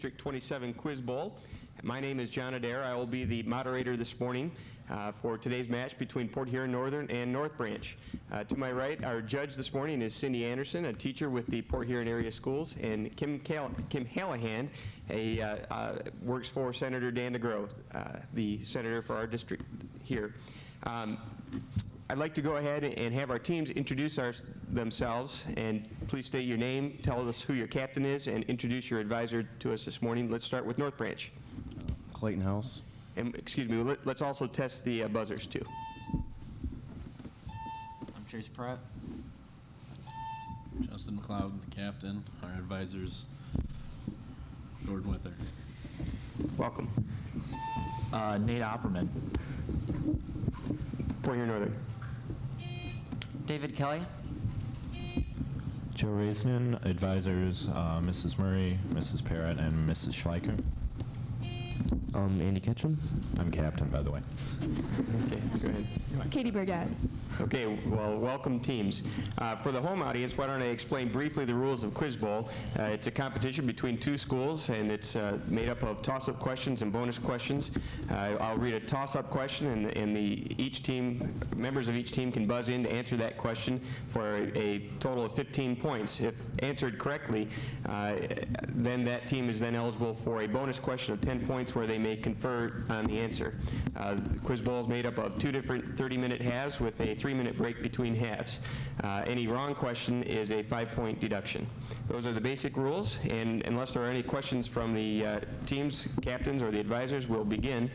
District 27 Quiz Bowl. My name is John Adair. I will be the moderator this morning for today's match between Port Huron Northern and North Branch. To my right, our judge this morning is Cindy Anderson, a teacher with the Port Huron area schools, and Kim Hallahan, works for Senator Dan DeGrow, the senator for our district here. I'd like to go ahead and have our teams introduce themselves, and please state your name, tell us who your captain is, and introduce your advisor to us this morning. Let's start with North Branch. Clayton House. And excuse me, let's also test the buzzers too. I'm Chase Pratt. Justin McLeod, the captain. Our advisors, Jordan Wither. Welcome. Nate Opperman. Port Huron Northern. David Kelly. Joe Raisnin, advisors, Mrs. Murray, Mrs. Parrott, and Mrs. Schleicher. Andy Ketchum. I'm captain, by the way. Okay, go ahead. Katie Burgett. Okay, well, welcome teams. For the home audience, why don't I explain briefly the rules of Quiz Bowl. It's a competition between two schools, and it's made up of toss-up questions and bonus questions. I'll read a toss-up question, and members of each team can buzz in to answer that question for a total of 15 points. If answered correctly, then that team is then eligible for a bonus question of 10 points where they may confer on the answer. The Quiz Bowl is made up of two different 30-minute halves with a 3-minute break between halves. Any wrong question is a 5-point deduction. Those are the basic rules, and unless there are any questions from the teams, captains, or the advisors, we'll begin.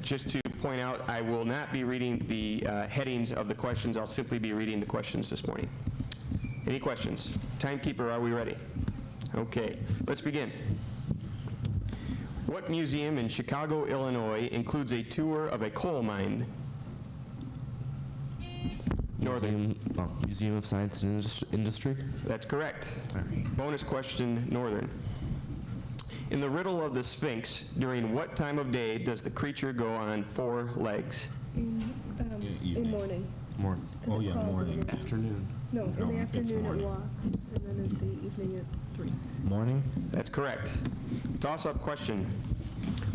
Just to point out, I will not be reading the headings of the questions. I'll simply be reading the questions this morning. Any questions? Timekeeper, are we ready? Okay, let's begin. What museum in Chicago, Illinois includes a tour of a coal mine? Northern. Museum of Science and Industry. That's correct. Bonus question, Northern. In the riddle of the Sphinx, during what time of day does the creature go on 4 legs? In morning. Morning. Oh, yeah, morning. Afternoon. No, in the it's afternoon it morning. walks, and then in the evening at 3. Morning. That's correct. Toss-up question.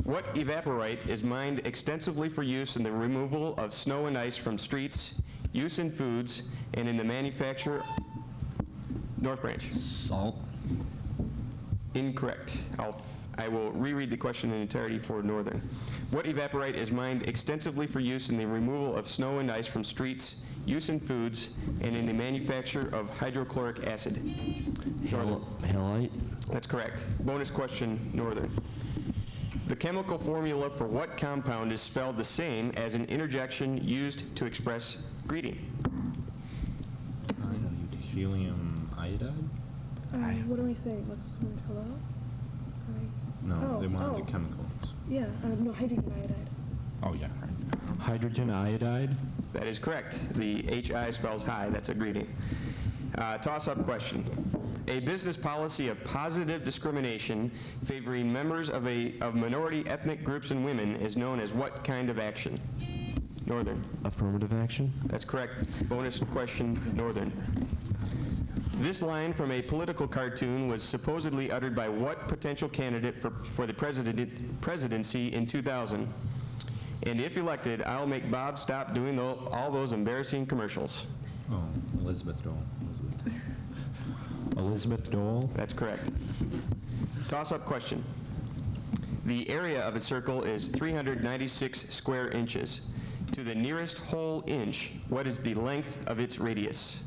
What evaporite is mined extensively for use in the removal of snow and ice from streets, use in foods, and in the manufacture? North Branch. Salt. Incorrect. I will reread the question in entirety for Northern. What evaporite is mined extensively for use in the removal of snow and ice from streets, use in foods, and in the manufacture of hydrochloric acid? Halite. That's correct. Bonus question, Northern. The chemical formula for what compound is spelled the same as an interjection used to express greeting? Helium iodide? What are we saying? Like someone hello? No, Oh, they wanted oh. the chemicals. Yeah, no, hydrogen iodide. Oh, yeah. Hydrogen iodide? That is correct. The HI spells hi. That's a greeting. Toss-up question. A business policy of positive discrimination favoring members of minority ethnic groups and women is known as what kind of action? Northern. Affirmative action. That's correct. Bonus question, Northern. This line from a political cartoon was supposedly uttered by what potential candidate for the presidency in 2000? And if elected, I'll make Bob stop doing all those embarrassing commercials. Oh, Elizabeth Dole. Elizabeth Dole? That's correct. Toss-up question. The area of a circle is 396 square inches. To the nearest whole inch, what is the length of its radius?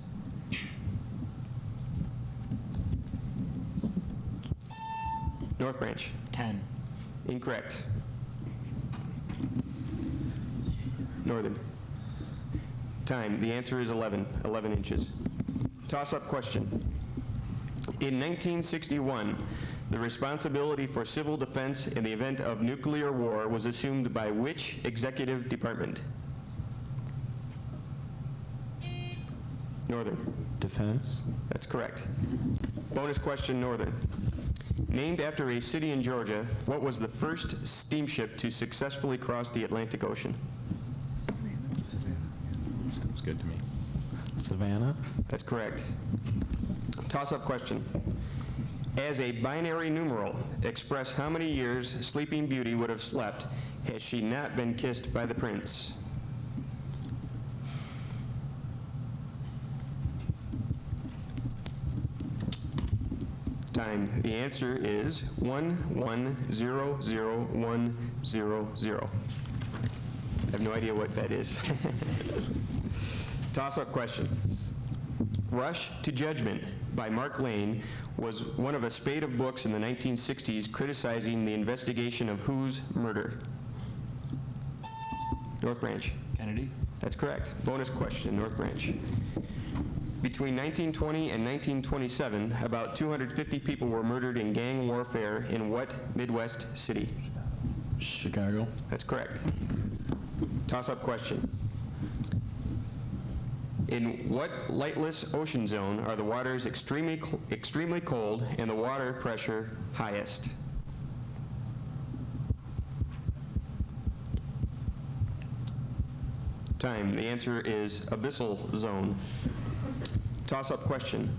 North Branch. 10. Incorrect. Northern. Time. The answer is 11 inches. Toss-up question. In 1961, the responsibility for civil defense in the event of nuclear war was assumed by which executive department? Northern. Defense? That's correct. Bonus question, Northern. Named after a city in Georgia, what was the first steamship to successfully cross the Atlantic Ocean? Sounds good to me. Savannah? That's correct. Toss-up question. As a binary numeral, express how many years Sleeping Beauty would have slept had she not been kissed by the prince. Time. The answer is 11000100. I have no idea what that is. Toss-up question. Rush to Judgment by Mark Lane was one of a spate of books in the 1960s criticizing the investigation of whose murder? North Branch. Kennedy? That's correct. Bonus question, North Branch. Between 1920 and 1927, about 250 people were murdered in gang warfare in what Midwest city? Chicago? That's correct. Toss-up question. In what lightless ocean zone are the waters extremely cold and the water pressure highest? Time. The answer is abyssal zone. Toss-up question.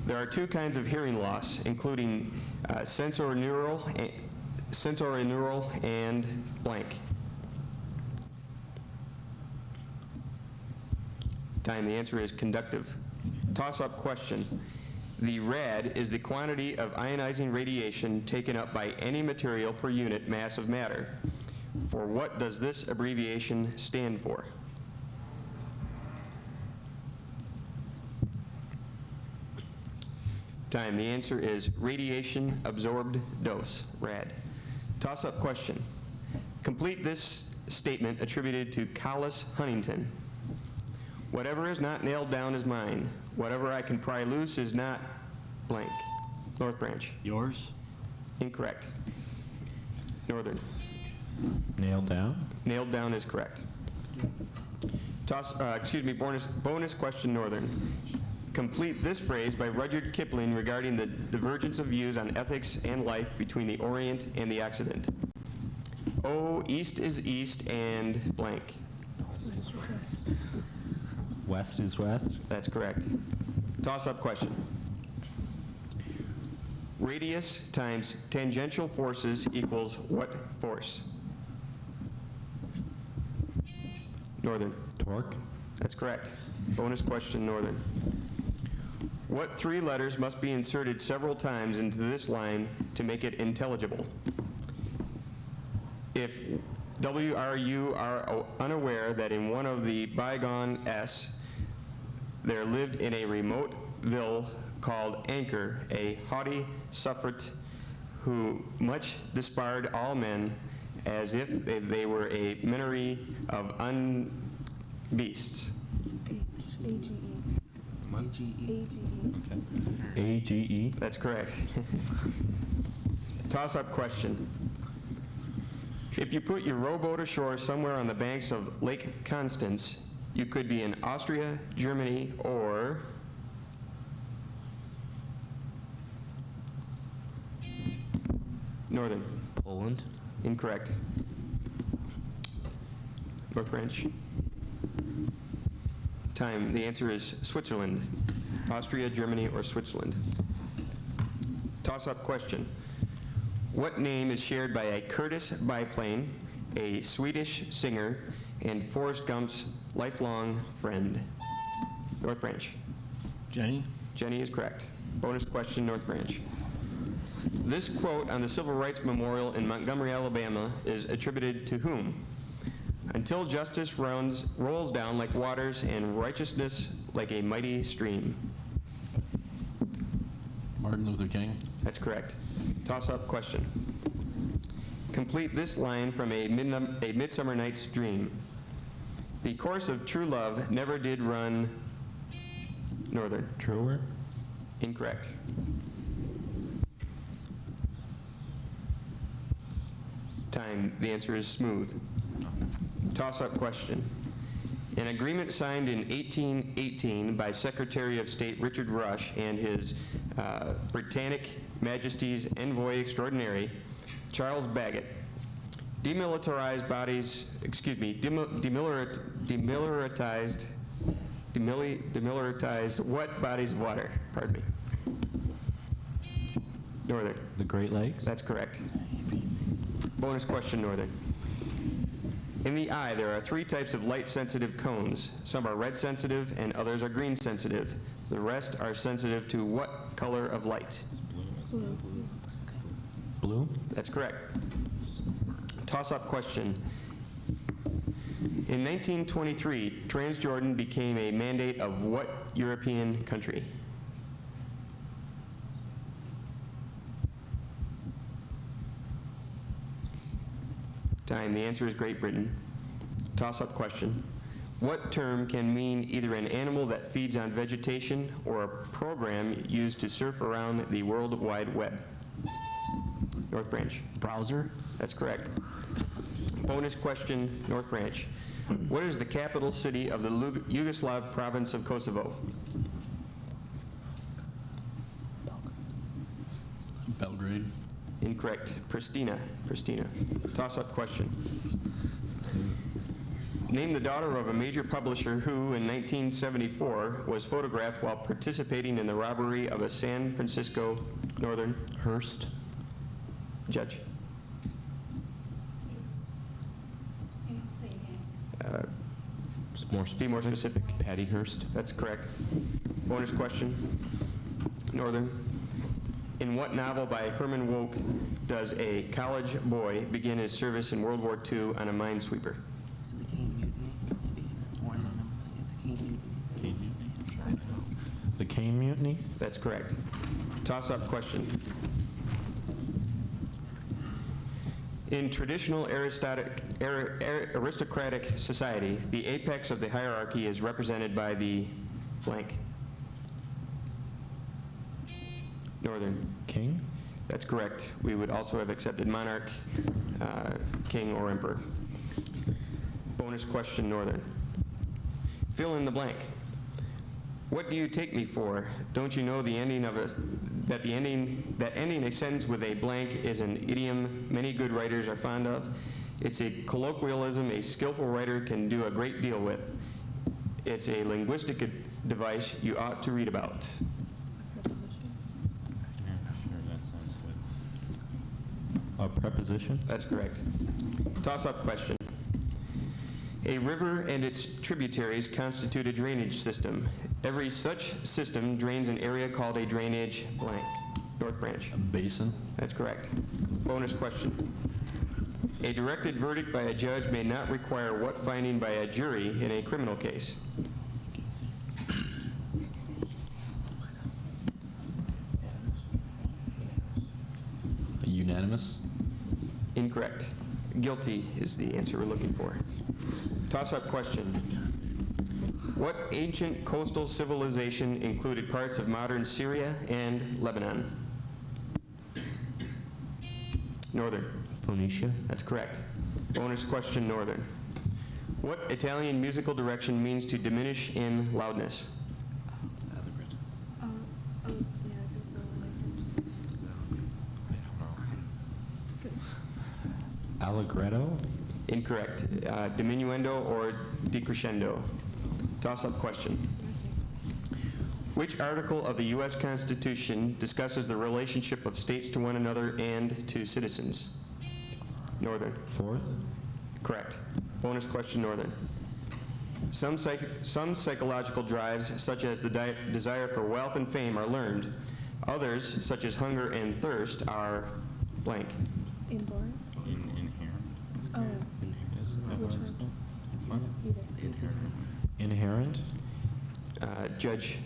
There are two kinds of hearing loss, including sensorineural and blank. Time. The answer is conductive. Toss-up question. The rad is the quantity of ionizing radiation taken up by any material per unit mass of matter. For what does this abbreviation stand for? Time. The answer is radiation absorbed dose, RAD. Toss-up question. Complete this statement attributed to Collis Huntington. Whatever is not nailed down is mine. Whatever I can pry loose is not blank. North Branch. Yours? Incorrect. Northern. Nailed down? Nailed down is correct. Bonus question, Northern. Complete this phrase by Rudyard Kipling regarding the divergence of views on ethics and life between the Orient and the Occident. Oh, East is East and blank. West is west? That's correct. Toss-up question. Radius times tangential forces equals what force? Northern. Torque? That's correct. Bonus question, Northern. What three letters must be inserted several times into this line to make it intelligible? If WRU are unaware that in one of the bygone S, there lived in a remote ville called Anchor, a haughty suffrate who much disbarred all men as if they were a menagerie of beasts. AGE. AGE? That's correct. Toss-up question. If you put your rowboat ashore somewhere on the banks of Lake Constance, you could be in Austria, Germany, or Northern. Poland. Incorrect. North Branch. Time. The answer is Switzerland. Austria, Germany, or Switzerland. Toss-up question. What name is shared by a Curtis biplane, a Swedish singer, and Forrest Gump's lifelong friend? North Branch. Jenny? Jenny is correct. Bonus question, North Branch. This quote on the Civil Rights Memorial in Montgomery, Alabama is attributed to whom? Until justice rolls down like waters and righteousness like a mighty stream. Martin Luther King? That's correct. Toss-up question. Complete this line from a Midsummer Night's Dream. The course of true love never did run Northern. Truer? Incorrect. Time. The answer is smooth. Toss-up question. An agreement signed in 1818 by Secretary of State Richard Rush and his Britannic Majesty's Envoy Extraordinary, Charles Bagot, demilitarized what bodies of water? Pardon me. Northern. The Great Lakes? That's correct. Bonus question, Northern. In the eye, there are 3 types of light-sensitive cones. Some are red-sensitive and others are green-sensitive. The rest are sensitive to what color of light? Blue. Blue? That's correct. Toss-up question. In 1923, Transjordan became a mandate of what European country? Time. The answer is Great Britain. Toss-up question. What term can mean either an animal that feeds on vegetation or a program used to surf around the World Wide Web? North Branch. Browser. That's correct. Bonus question, North Branch. What is the capital city of the Yugoslav province of Kosovo? Belgrade. Incorrect. Pristina. Pristina. Toss-up question. Name the daughter of a major publisher who, in 1974, was photographed while participating in the robbery of a San Francisco Northern Hearst. judge. Be more specific. Patty Hearst. That's correct. Bonus question, Northern. In what novel by Herman Wouk does a college boy begin his service in World War II on a minesweeper? Is it the Cane Mutiny? Maybe. Or no, the Cane Mutiny. The Cane Mutiny? That's correct. Toss-up question. In traditional aristocratic society, the apex of the hierarchy is represented by the blank. Northern. King? That's correct. We would also have accepted monarch, king, or emperor. Bonus question, Northern. Fill in the blank. What do you take me for? Don't you know the ending of that ending a sentence with a blank is an idiom many good writers are fond of? It's a colloquialism a skillful writer can do a great deal with. It's a linguistic device you ought to read about. Sure, that sounds good. A preposition? That's correct. Toss-up question. A river and its tributaries constitute a drainage system. Every such system drains an area called a drainage blank. North Branch. A basin. That's correct. Bonus question. A directed verdict by a judge may not require what finding by a jury in a criminal case? Unanimous. Incorrect. Guilty is the answer we're looking for. Toss-up question. What ancient coastal civilization included parts of modern Syria and Lebanon? Northern. Phoenicia. That's correct. Bonus question, Northern. What Italian musical direction means to diminish in loudness? Yeah, because Allegretto? Incorrect. Diminuendo or decrescendo? Toss-up question. Which article of the U.S. Constitution discusses the relationship of states to one another and to citizens? Northern. Fourth? Correct. Bonus question, Northern. Some psychological drives, such as the desire for wealth and fame, are learned. Others, such as hunger and thirst, are blank. inborn. Inherent. Oh, Is that what it's called? What? either. Inherent? Judge.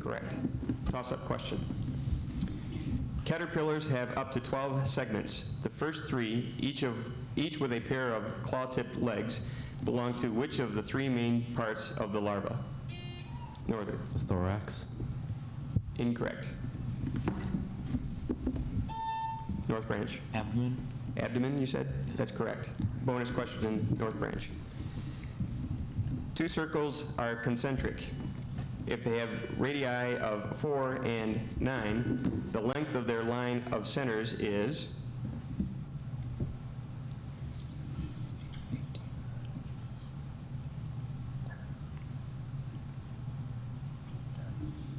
Correct. Toss-up question. Caterpillars have up to 12 segments. The first 3, each with a pair of claw-tipped legs, belong to which of the 3 main parts of the larva? Northern. Thorax. Incorrect. North Branch. Abdomen. Abdomen, you said? That's correct. Bonus question, North Branch. 2 circles are concentric. If they have radii of 4 and 9, the length of their line of centers is?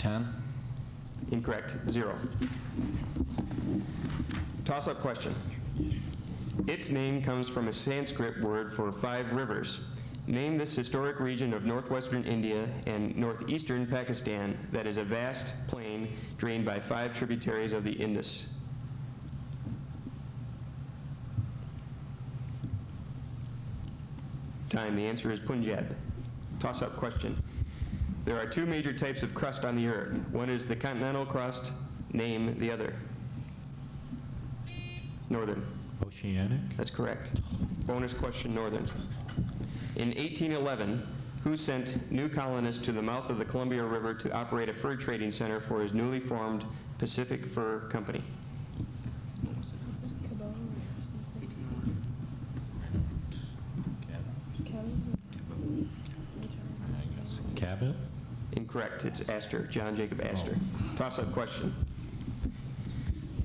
10. Incorrect, 0. Toss-up question. Its name comes from a Sanskrit word for 5 rivers. Name this historic region of northwestern India and northeastern Pakistan that is a vast plain drained by 5 tributaries of the Indus. Time. The answer is Punjab. Toss-up question. There are 2 major types of crust on the Earth. One is the continental crust. Name the other. Northern. Oceanic? That's correct. Bonus question, Northern. In 1811, who sent new colonists to the mouth of the Columbia River to operate a fur trading center for his newly formed Pacific Fur Company? Was it Cabot or something? Cabot? I guess. Cabot? Incorrect. It's Astor, John Jacob Astor. Toss-up question.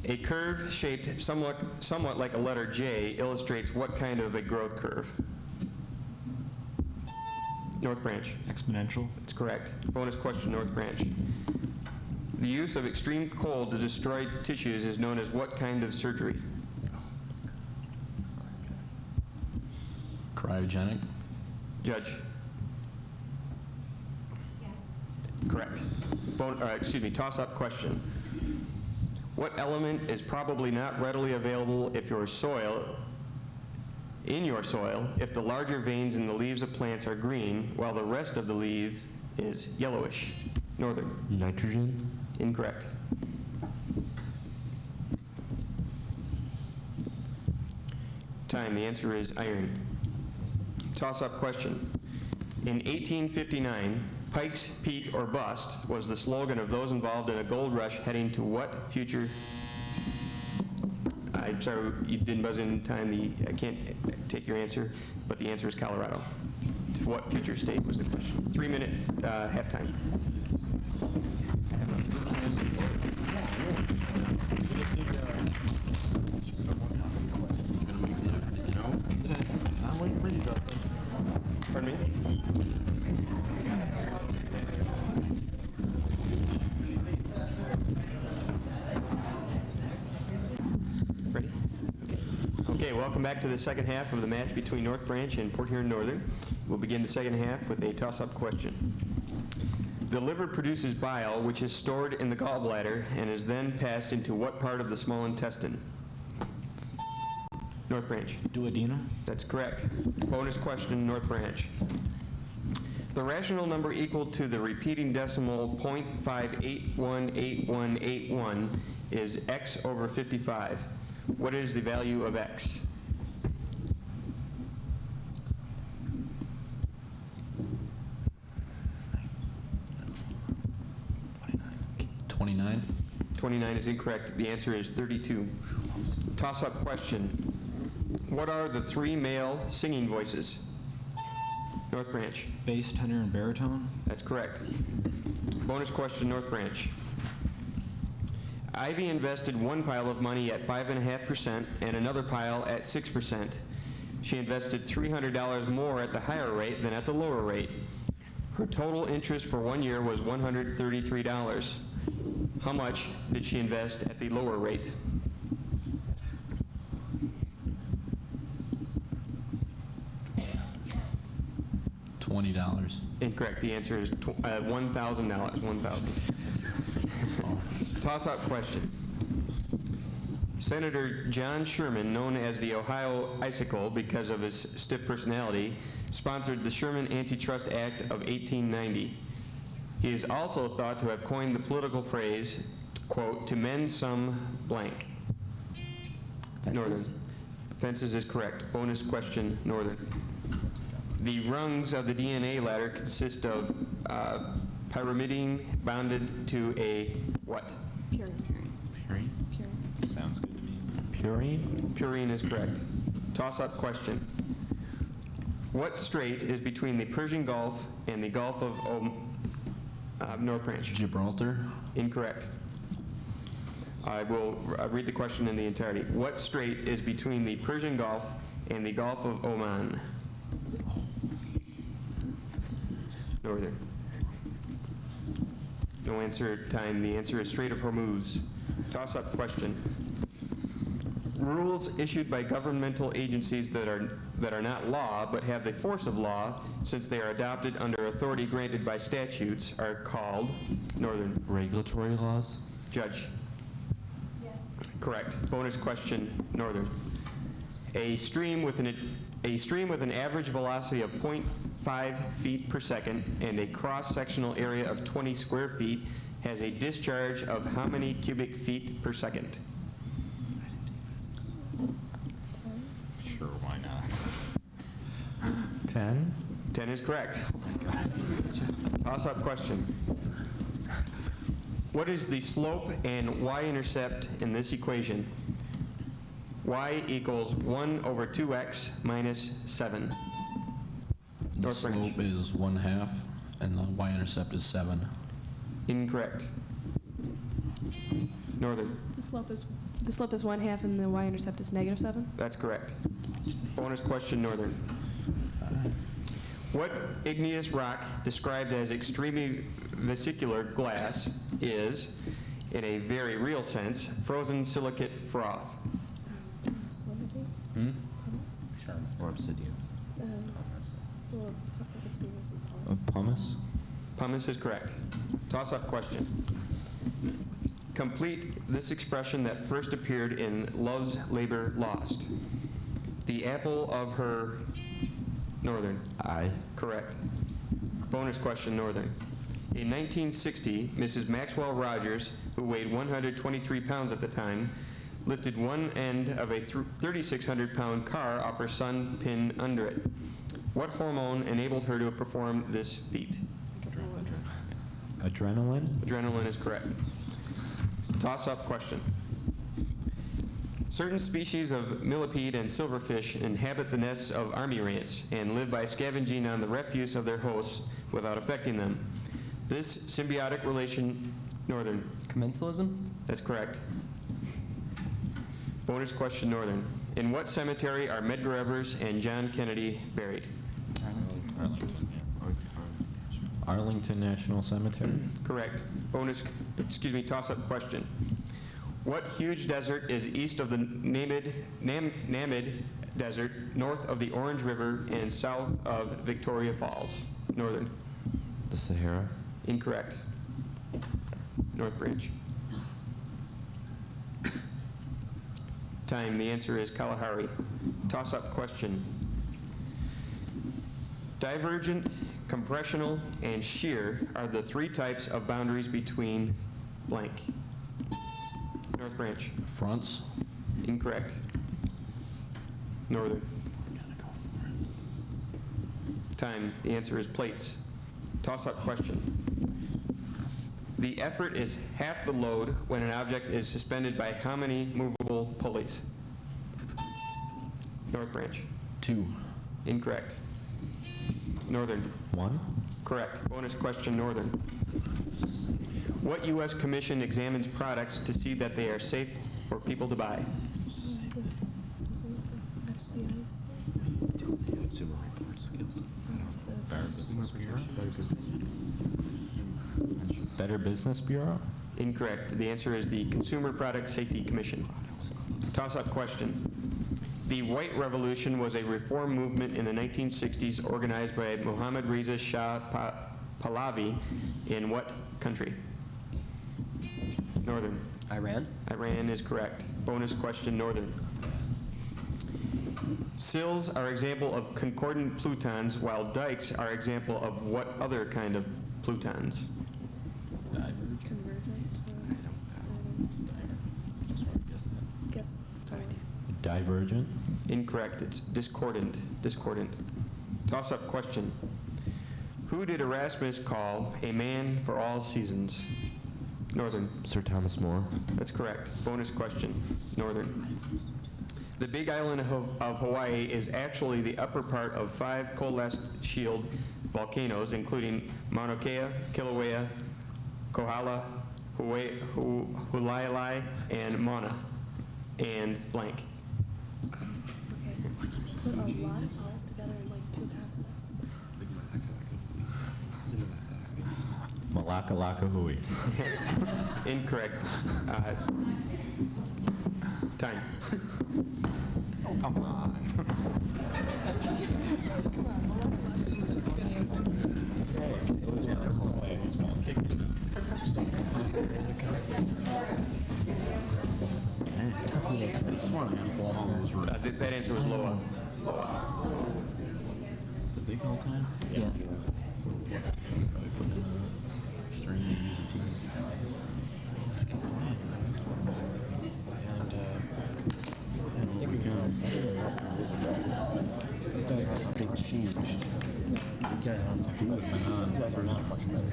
A curve shaped somewhat like a letter J illustrates what kind of a growth curve? North Branch. Exponential. That's correct. Bonus question, North Branch. The use of extreme cold to destroy tissues is known as what kind of surgery? Cryogenic. Judge. Yes. Correct. Toss-up question. What element is probably not readily available in your soil if the larger veins in the leaves of plants are green while the rest of the leaf is yellowish? Northern. Nitrogen. Incorrect. Time. The answer is iron. Toss-up question. In 1859, Pikes Peak or Bust was the slogan of those involved in a gold rush heading to what future? I'm sorry, you didn't buzz in time. I can't take your answer, but the answer is Colorado. To what future state was the question? 3-minute halftime. I'm waiting for you, Justin. Pardon me? Ready? Okay, welcome back to the second half of the match between North Branch and Port Huron Northern. We'll begin the second half with a toss-up question. The liver produces bile, which is stored in the gallbladder and is then passed into what part of the small intestine? North Branch. Duodenum. That's correct. Bonus question, North Branch. The rational number equal to the repeating decimal 0.58818181 is x over 55. What is the value of x? $29. 29 is incorrect. The answer is 32. Toss-up question. What are the 3 male singing voices? North Branch. Bass, tenor, and baritone. That's correct. Bonus question, North Branch. Ivy invested one pile of money at 5.5% and another pile at 6%. She invested $300 more at the higher rate than at the lower rate. Her total interest for 1 year was $133. How much did she invest at the lower rate? $20. Incorrect. The answer is $1,000. 1,000. Toss-up question. Senator John Sherman, known as the Ohio Icicle because of his stiff personality, sponsored the Sherman Antitrust Act of 1890. He is also thought to have coined the political phrase, quote, to mend some blank. Fences. Northern. Fences is correct. Bonus question, Northern. The rungs of the DNA ladder consist of pyrimidine bonded to a what? Purine. Purine. Purine. Sounds good to me. Purine. Purine is correct. Toss-up question. What strait is between the Persian Gulf and the Gulf of North Branch? Gibraltar. Incorrect. I will read the question in the entirety. What strait is between the Persian Gulf and the Gulf of Oman? Northern. No answer time. The answer is Strait of Hormuz. Toss-up question. Rules issued by governmental agencies that are not law but have the force of law, since they are adopted under authority granted by statutes, are called Northern. Regulatory laws? Judge. Yes. Correct. Bonus question, Northern. A stream with an average velocity of 0.5 feet per second and a cross-sectional area of 20 square feet has a discharge of how many cubic feet per second? Sure, why not? 10? 10 is correct. Toss-up question. What is the slope and y-intercept in this equation? Y equals 1 over 2x minus 7. The North Branch. slope is 1/2, and the y-intercept is 7. Incorrect. Northern. The slope is 1/2 and the y-intercept is -7? That's correct. Bonus question, Northern. What igneous rock described as extremely vesicular glass is, in a very real sense, frozen silicate froth? What is it? Hmm? Or obsidian? Well, obsidian is Pumice? Pumice is correct. Toss-up question. Complete this expression that first appeared in Love's Labor Lost. The apple of her... Northern. Eye? Correct. Bonus question, Northern. In 1960, Mrs. Maxwell Rogers, who weighed 123 pounds at the time, lifted one end of a 3,600-pound car off her son pinned under it. What hormone enabled her to perform this feat? Adrenaline? Adrenaline is correct. Toss-up question. Certain species of millipede and silverfish inhabit the nests of army ants and live by scavenging on the refuse of their hosts without affecting them. This symbiotic relation, Northern. Commensalism? That's correct. Bonus question, Northern. In what cemetery are Medgar Evers and John Kennedy buried? Arlington National Cemetery? Correct. Toss-up question. What huge desert is east of the Namib Desert, north of the Orange River, and south of Victoria Falls? Northern. The Sahara? Incorrect. North Branch. Time. The answer is Kalahari. Toss-up question. Divergent, compressional, and shear are the three types of boundaries between blank. North Branch. Fronts? Incorrect. Northern. Time. The answer is plates. Toss-up question. The effort is half the load when an object is suspended by how many movable pulleys? North Branch. 2. Incorrect. Northern. 1? Correct. Bonus question, Northern. What U.S. Commission examines products to see that they are safe for people to buy? Consumer report skills. Better Business Bureau? Incorrect. The answer is the Consumer Product Safety Commission. Toss-up question. The White Revolution was a reform movement in the 1960s organized by Mohammad Reza Shah Pahlavi in what country? Northern. Iran? Iran is correct. Bonus question, Northern. Sills are example of concordant plutons, while dikes are example of what other kind of plutons? Guess. Divergent? Incorrect. It's discordant. Discordant. Toss-up question. Who did Erasmus call a man for all seasons? Northern. Sir Thomas More? That's correct. Bonus question. Northern. The Big Island of Hawaii is actually the upper part of 5 coalesced shield volcanoes, including Mauna Kea, Kilauea, Kohala, Hulalai, and Mauna, and blank. Okay. Put a lot of vowels together in like 2 consonants. Malaka Laka Hui. Incorrect. Time. Oh, come on. That answer was Loa. The big whole time? Yeah. Probably put in a string and use it too. They changed. Yeah. These guys are not much better.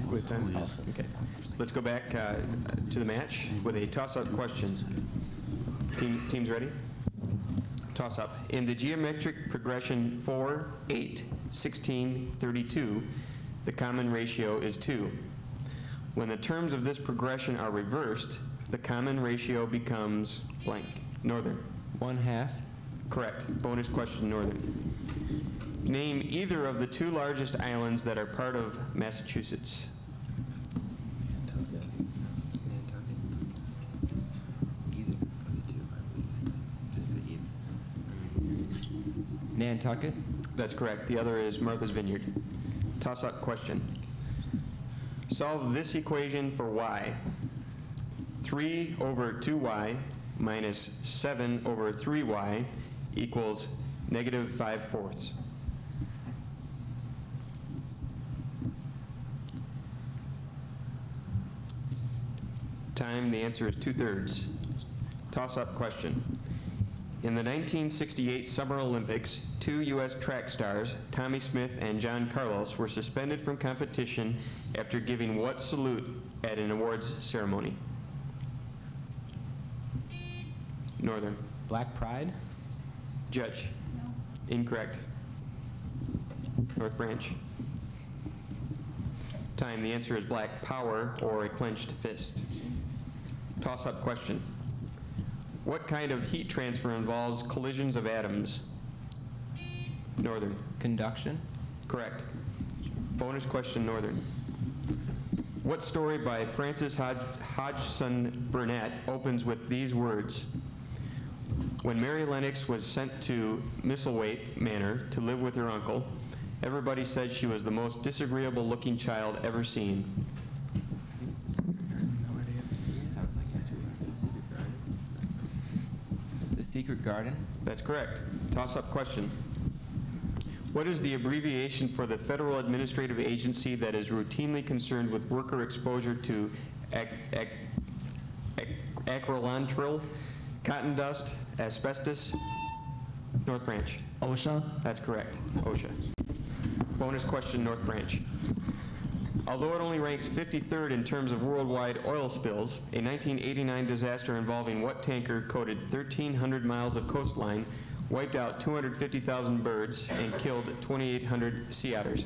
Quick time? Okay. Let's go back to the match with a toss-up question. Teams ready? Toss-up. In the geometric progression 4, 8, 16, 32, the common ratio is 2. When the terms of this progression are reversed, the common ratio becomes blank. Northern. 1/2. Correct. Bonus question, Northern. Name either of the 2 largest islands that are part of Massachusetts. Nantucket. That's correct. The other is Martha's Vineyard. Toss-up question. Solve this equation for y. 3 over 2y minus 7 over 3y equals negative 5/4. Time, the answer is 2/3. Toss-up question. In the 1968 Summer Olympics, 2 U.S. track stars, Tommy Smith and John Carlos, were suspended from competition after giving what salute at an awards ceremony? Northern. Black Pride. Judge. Incorrect. North Branch. Time, the answer is Black Power or a clenched fist. Toss-up question. What kind of heat transfer involves collisions of atoms? Northern. Conduction. Correct. Bonus question, Northern. What story by Francis Hodgson Burnett opens with these words? When Mary Lennox was sent to Misselthwaite Manor to live with her uncle, everybody said she was the most disagreeable-looking child ever seen. The Secret Garden. That's correct. Toss-up question. What is the abbreviation for the federal administrative agency that is routinely concerned with worker exposure to acrylonitrile, cotton dust, asbestos? North Branch. OSHA? That's correct. OSHA. Bonus question, North Branch. Although it only ranks 53rd in terms of worldwide oil spills, a 1989 disaster involving what tanker coated 1,300 miles of coastline wiped out 250,000 birds and killed 2,800 sea otters?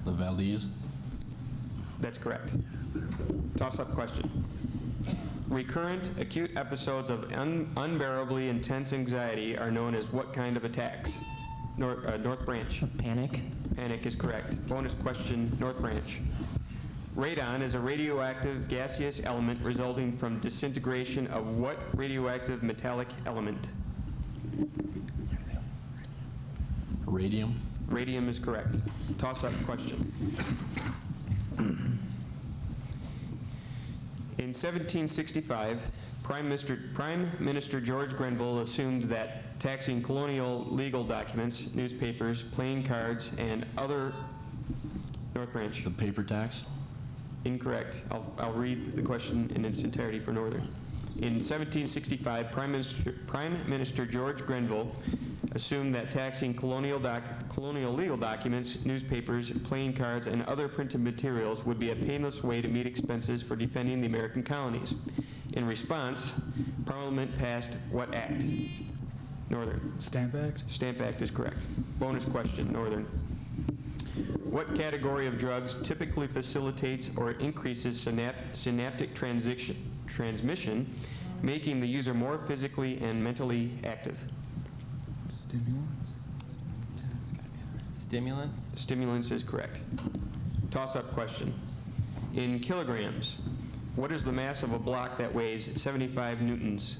The Valdez. That's correct. Toss-up question. Recurrent acute episodes of unbearably intense anxiety are known as what kind of attacks? North Branch. Panic. Panic is correct. Bonus question, North Branch. Radon is a radioactive gaseous element resulting from disintegration of what radioactive metallic element? Radium. Radium is correct. Toss-up question. In 1765, Prime Minister George Grenville assumed that taxing colonial legal documents, newspapers, playing cards, and other... North Branch. The paper tax. Incorrect. I'll read the question in its entirety for Northern. In 1765, Prime Minister George Grenville assumed that taxing colonial legal documents, newspapers, playing cards, and other printed materials would be a painless way to meet expenses for defending the American colonies. In response, Parliament passed what act? Northern. Stamp Act? Stamp Act is correct. Bonus question, Northern. What category of drugs typically facilitates or increases synaptic transmission, making the user more physically and mentally active? Stimulants. Stimulants is correct. Toss-up question. In kilograms, what is the mass of a block that weighs 75 newtons?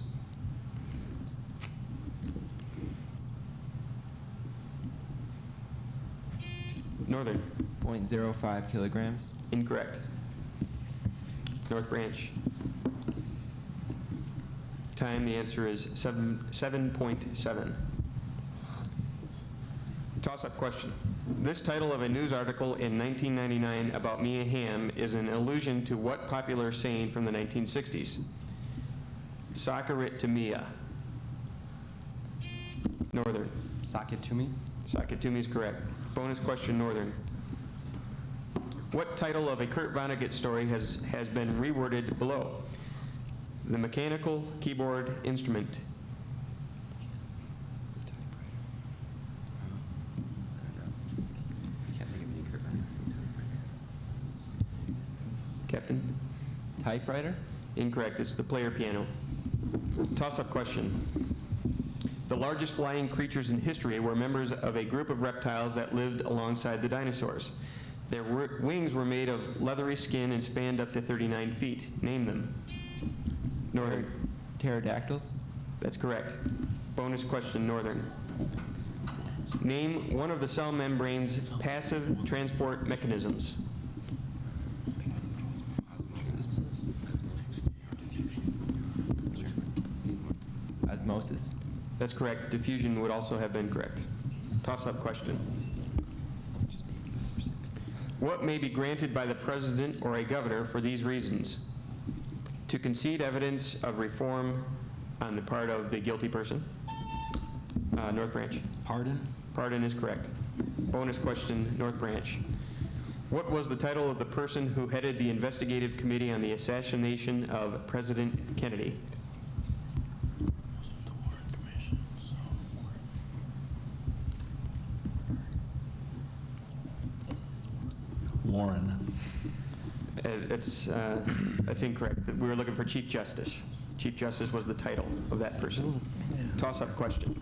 Northern. 0.05 kilograms. Incorrect. North Branch. Time, the answer is 7.7. Toss-up question. This title of a news article in 1999 about Mia Hamm is an allusion to what popular saying from the 1960s? Soccer it to Mia. Northern. Sock it to me. Sock it to me is correct. Bonus question, Northern. What title of a Kurt Vonnegut story has been reworded below? The mechanical keyboard instrument. Can't think of any Kurt Vonnegut. Captain? Typewriter. Incorrect. It's the player piano. Toss-up question. The largest flying creatures in history were members of a group of reptiles that lived alongside the dinosaurs. Their wings were made of leathery skin and spanned up to 39 feet. Name them. Northern. Pterodactyls. That's correct. Bonus question, Northern. Name one of the cell membrane's passive transport mechanisms. Osmosis. That's correct. Diffusion would also have been correct. Toss-up question. What may be granted by the president or a governor for these reasons? To concede evidence of reform on the part of the guilty person. North Branch. Pardon? Pardon is correct. Bonus question, North Branch. What was the title of the person who headed the investigative committee on the assassination of President Kennedy? Warren. That's incorrect. We were looking for Chief Justice. Chief Justice was the title of that person. Toss-up question.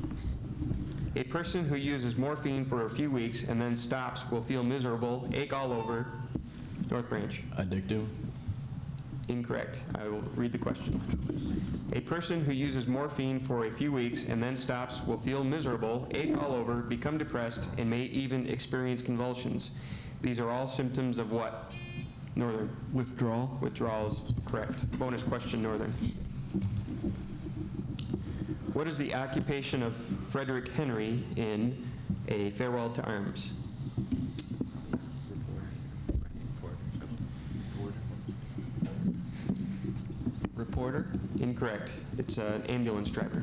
A person who uses morphine for a few weeks and then stops will feel miserable, ache all over. North Branch. Addictive. Incorrect. I will read the question. A person who uses morphine for a few weeks and then stops will feel miserable, ache all over, become depressed, and may even experience convulsions. These are all symptoms of what? Northern. Withdrawal? Withdrawal is correct. Bonus question, Northern. What is the occupation of Frederick Henry in A Farewell to Arms? Reporter. Incorrect. It's an ambulance driver.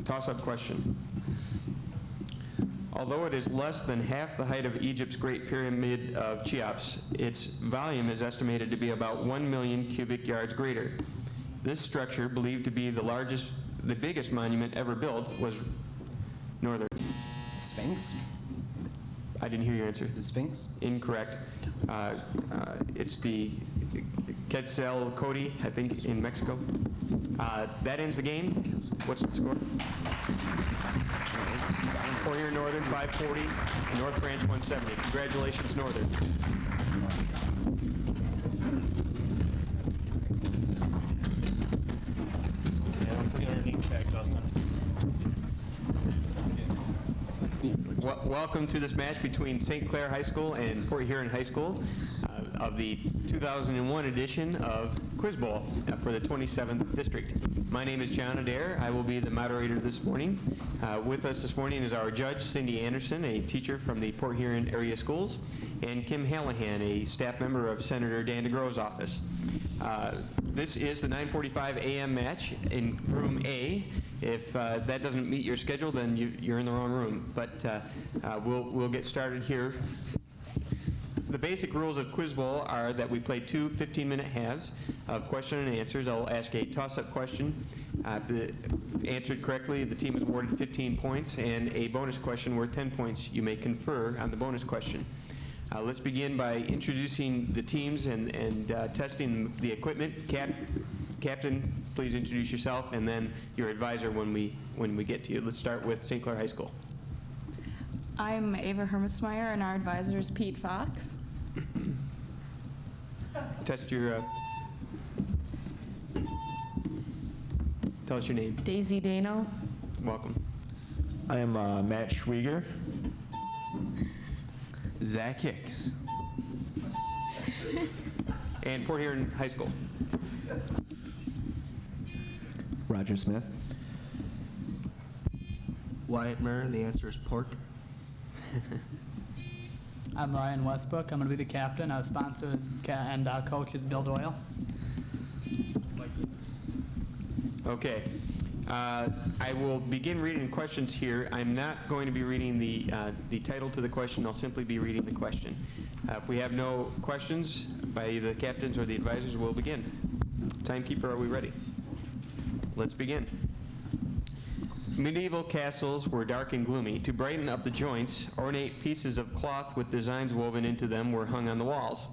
Toss-up question. Although it is less than half the height of Egypt's Great Pyramid of Cheops, its volume is estimated to be about 1 million cubic yards greater. This structure, believed to be the biggest monument ever built, was Northern. Sphinx? I didn't hear your answer. The Sphinx? Incorrect. It's the Quetzalcoatl, I think, in Mexico. That ends the game. What's the score? Poirier Northern 540, North Branch 170. Congratulations, Northern. Don't forget our name tag, Justin. Welcome to this match between St. Clair High School and Port Huron High School of the 2001 edition of Quiz Bowl for the 27th District. My name is John Adair. I will be the moderator this morning. With us this morning is our judge, Cindy Anderson, a teacher from the Port Huron area schools, and Kim Hallahan, a staff member of Senator Dan DeGroe's office. This is the 9:45 a.m. match in Room A. If that doesn't meet your schedule, then you're in the wrong room. But we'll get started here. The basic rules of Quiz Bowl are that we play two 15-minute halves of question and answers. I'll ask a toss-up question. If answered correctly, the team is awarded 15 points, and a bonus question worth 10 points. You may confer on the bonus question. Let's begin by introducing the teams and testing the equipment. Captain, please introduce yourself, and then your advisor when we get to you. Let's start with St. Clair High School. I'm Ava Hermesmeyer, and our advisor is Pete Fox. Test your. Tell us your name. Daisy Dano. Welcome. I am Matt Schwieger. Zach Hicks. And Port Huron High School. Roger Smith. Wyatt Murray, the answer is pork. I'm Ryan Westbrook. I'm going to be the captain. Our sponsor is and our coach is Bill Doyle. Okay. I will begin reading questions here. I'm not going to be reading the title to the question. I'll simply be reading the question. If we have no questions by either the captains or the advisors, we'll begin. Timekeeper, are we ready? Let's begin. Medieval castles were dark and gloomy. To brighten up the joints, ornate pieces of cloth with designs woven into them were hung on the walls.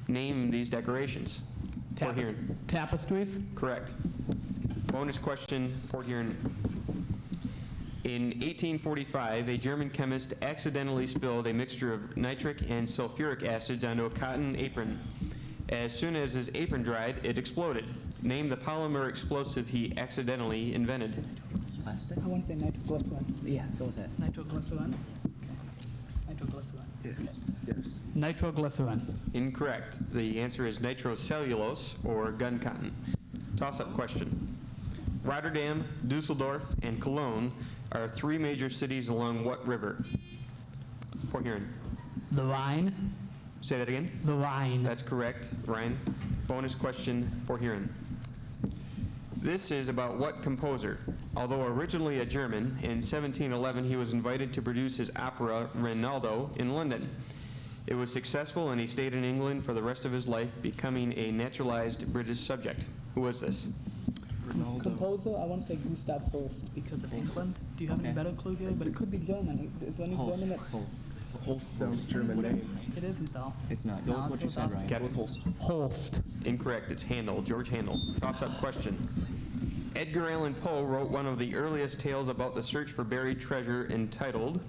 Name these decorations. Port Huron. Tapestries. Correct. Bonus question, Port Huron. In 1845, a German chemist accidentally spilled a mixture of nitric and sulfuric acids onto a cotton apron. As soon as his apron dried, it exploded. Name the polymer explosive he accidentally invented. Plastic? I want to say nitroglycerin. Yeah, go with that. Nitroglycerin. Nitroglycerin. Yes. Nitroglycerin. Incorrect. The answer is nitrocellulose, or gun cotton. Toss-up question. Rotterdam, Dusseldorf, and Cologne are three major cities along what river? Port Huron. The Rhine. Say that again. The Rhine. That's correct, Ryan. Bonus question, Port Huron. This is about what composer? Although originally a German, in 1711 he was invited to produce his opera Rinaldo in London. It was successful and he stayed in England for the rest of his life, becoming a naturalized British subject. Who was this? Composer, I want to say Gustav Holst because of England. Do you have any better clue here? But it could be German. Is there any German that... Holst sounds German name. It isn't, though. It's not. No, Go with what you it's said, without- Ryan. Captain. Holst. Incorrect. It's Handel, George Handel. Toss-up question. Edgar Allan Poe wrote one of the earliest tales about the search for buried treasure entitled...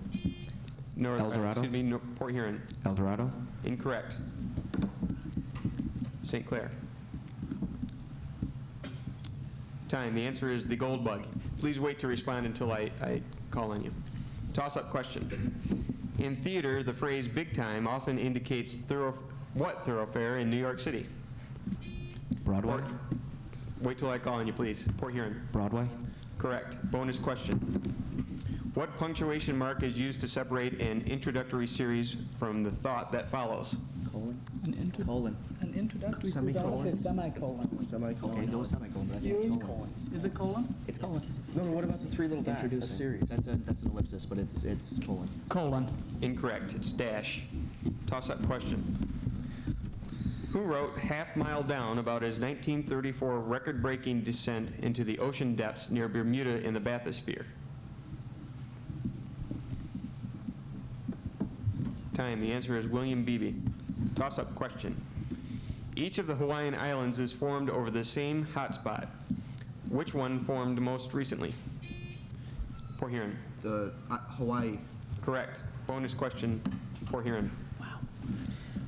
El Dorado? Port Huron. El Dorado. Incorrect. St. Clair. Time. The answer is The Gold Bug. Please wait to respond until I call on you. Toss-up question. In theater, the phrase big time often indicates what thoroughfare in New York City? Broadway. Wait till I call on you, please. Port Huron. Broadway. Correct. Bonus question. What punctuation mark is used to separate an introductory series from the thought that follows? Colon? Colon. An introductory Semicolon? is semicolon. Semicolon. Okay, no semicolon, but I think Series? it's colon. Is it colon? It's colon. No, what about the three little dots? Introducing. A series. That's an ellipsis, but it's colon. Colon. Incorrect. It's dash. Toss-up question. Who wrote Half Mile Down about his 1934 record-breaking descent into the ocean depths near Bermuda in the bathysphere? Time. The answer is William Beebe. Toss-up question. Each of the Hawaiian Islands is formed over the same hotspot. Which one formed most recently? Port Huron. The Hawaii. Correct. Bonus question, Port Huron. Wow.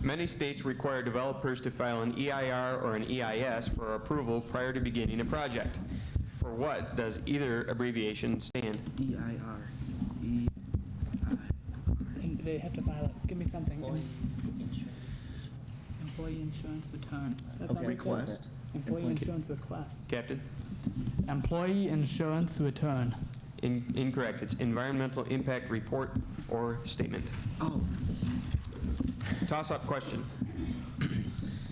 Many states require developers to file an EIR or an EIS for approval prior to beginning a project. For what does either abbreviation stand? EIR. And they have to file it. Give me something. Employee insurance return. That's Okay. not Request. Employee insurance request. Captain? Employee insurance return. Incorrect. It's environmental impact report or statement. Oh. Toss-up question.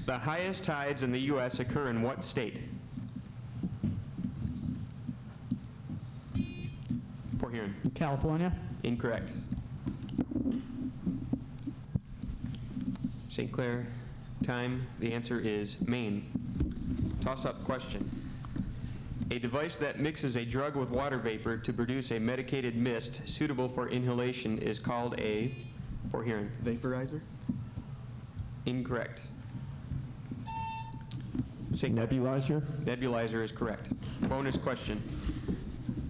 The highest tides in the U.S. occur in what state? Huron. California. Incorrect. St. Clair, time. The answer is Maine. Toss-up question. A device that mixes a drug with water vapor to produce a medicated mist suitable for inhalation is called a, for Huron. Vaporizer? Incorrect. St. Nebulizer? Nebulizer is correct. Bonus question.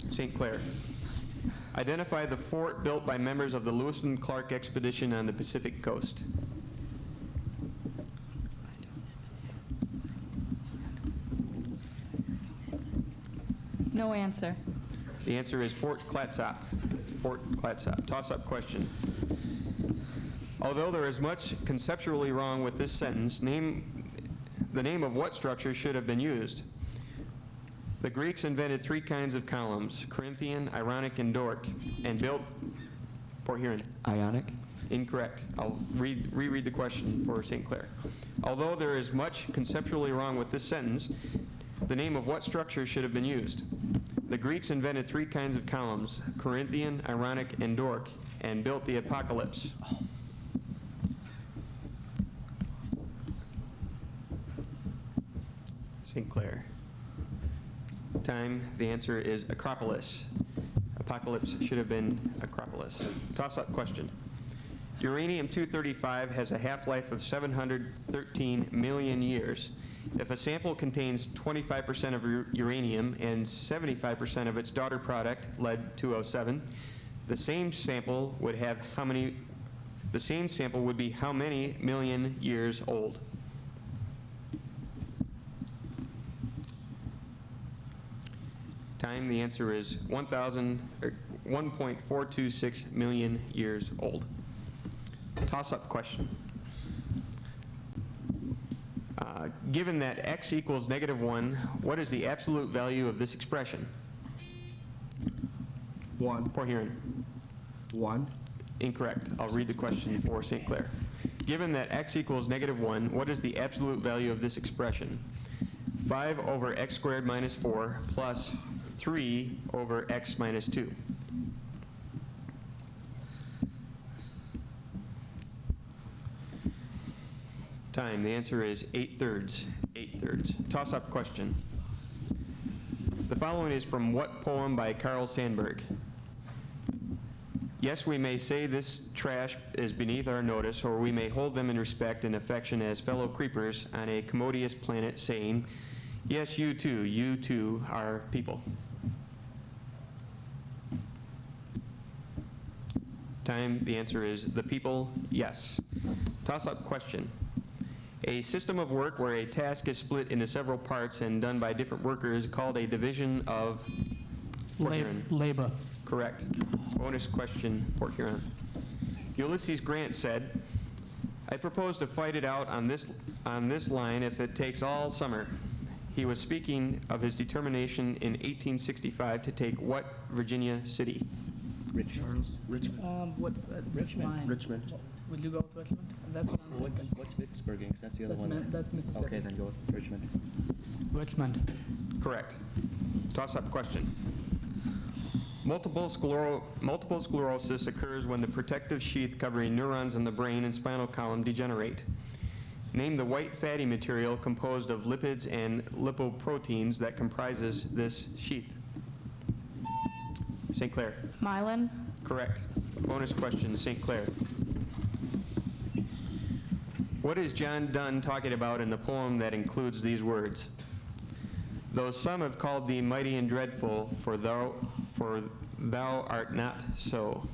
St. Clair. Identify the fort built by members of the Lewis and Clark expedition on the Pacific coast. No answer. The answer is Fort Clatsop. Fort Clatsop. Toss-up question. Although there is much conceptually wrong with this sentence, the name of what structure should have been used? The Greeks invented 3 kinds of columns, Corinthian, Ironic, and Doric, and built, for Huron. Ionic? Incorrect. I'll reread the question for St. Clair. Although there is much conceptually wrong with this sentence, the name of what structure should have been used? The Greeks invented 3 kinds of columns, Corinthian, Ironic, and Doric, and built the Apocalypse. St. Clair. Time. The answer is Acropolis. Apocalypse should have been Acropolis. Toss-up question. Uranium-235 has a half-life of 713 million years. If a sample contains 25% of uranium and 75% of its daughter product, lead-207, the same sample would have how many? The same sample would be how many million years old? Time. The answer is 1.426 million years old. Toss-up question. Given that x equals -1, what is the absolute value of this expression? 1. For Huron. 1. Incorrect. I'll read the question for St. Clair. Given that x equals -1, what is the absolute value of this expression? 5 over x squared minus 4 plus 3 over x minus 2. Time. The answer is 8/3. 8/3. Toss-up question. The following is from what poem by Carl Sandburg? Yes, we may say this trash is beneath our notice, or we may hold them in respect and affection as fellow creepers on a commodious planet, saying, yes, you too are people. Time. The answer is the people, yes. Toss-up question. A system of work where a task is split into several parts and done by different workers called a division of Port Huron. Labor. Correct. Bonus question, Port Huron. Ulysses Grant said, I propose to fight it out on this line if it takes all summer. He was speaking of his determination in 1865 to take what Virginia city? Richmond. Richmond. Richmond. Would you go with Richmond? That's what I'm thinking. What's Vicksburg? Because that's the other one. That's Mississippi. Okay, then go with Richmond. Richmond. Correct. Toss-up question. Multiple sclerosis occurs when the protective sheath covering neurons in the brain and spinal column degenerate. Name the white fatty material composed of lipids and lipoproteins that comprises this sheath. St. Clair. Myelin. Correct. Bonus question, St. Clair. What is John Donne talking about in the poem that includes these words? Though some have called thee mighty and dreadful, for thou art not so.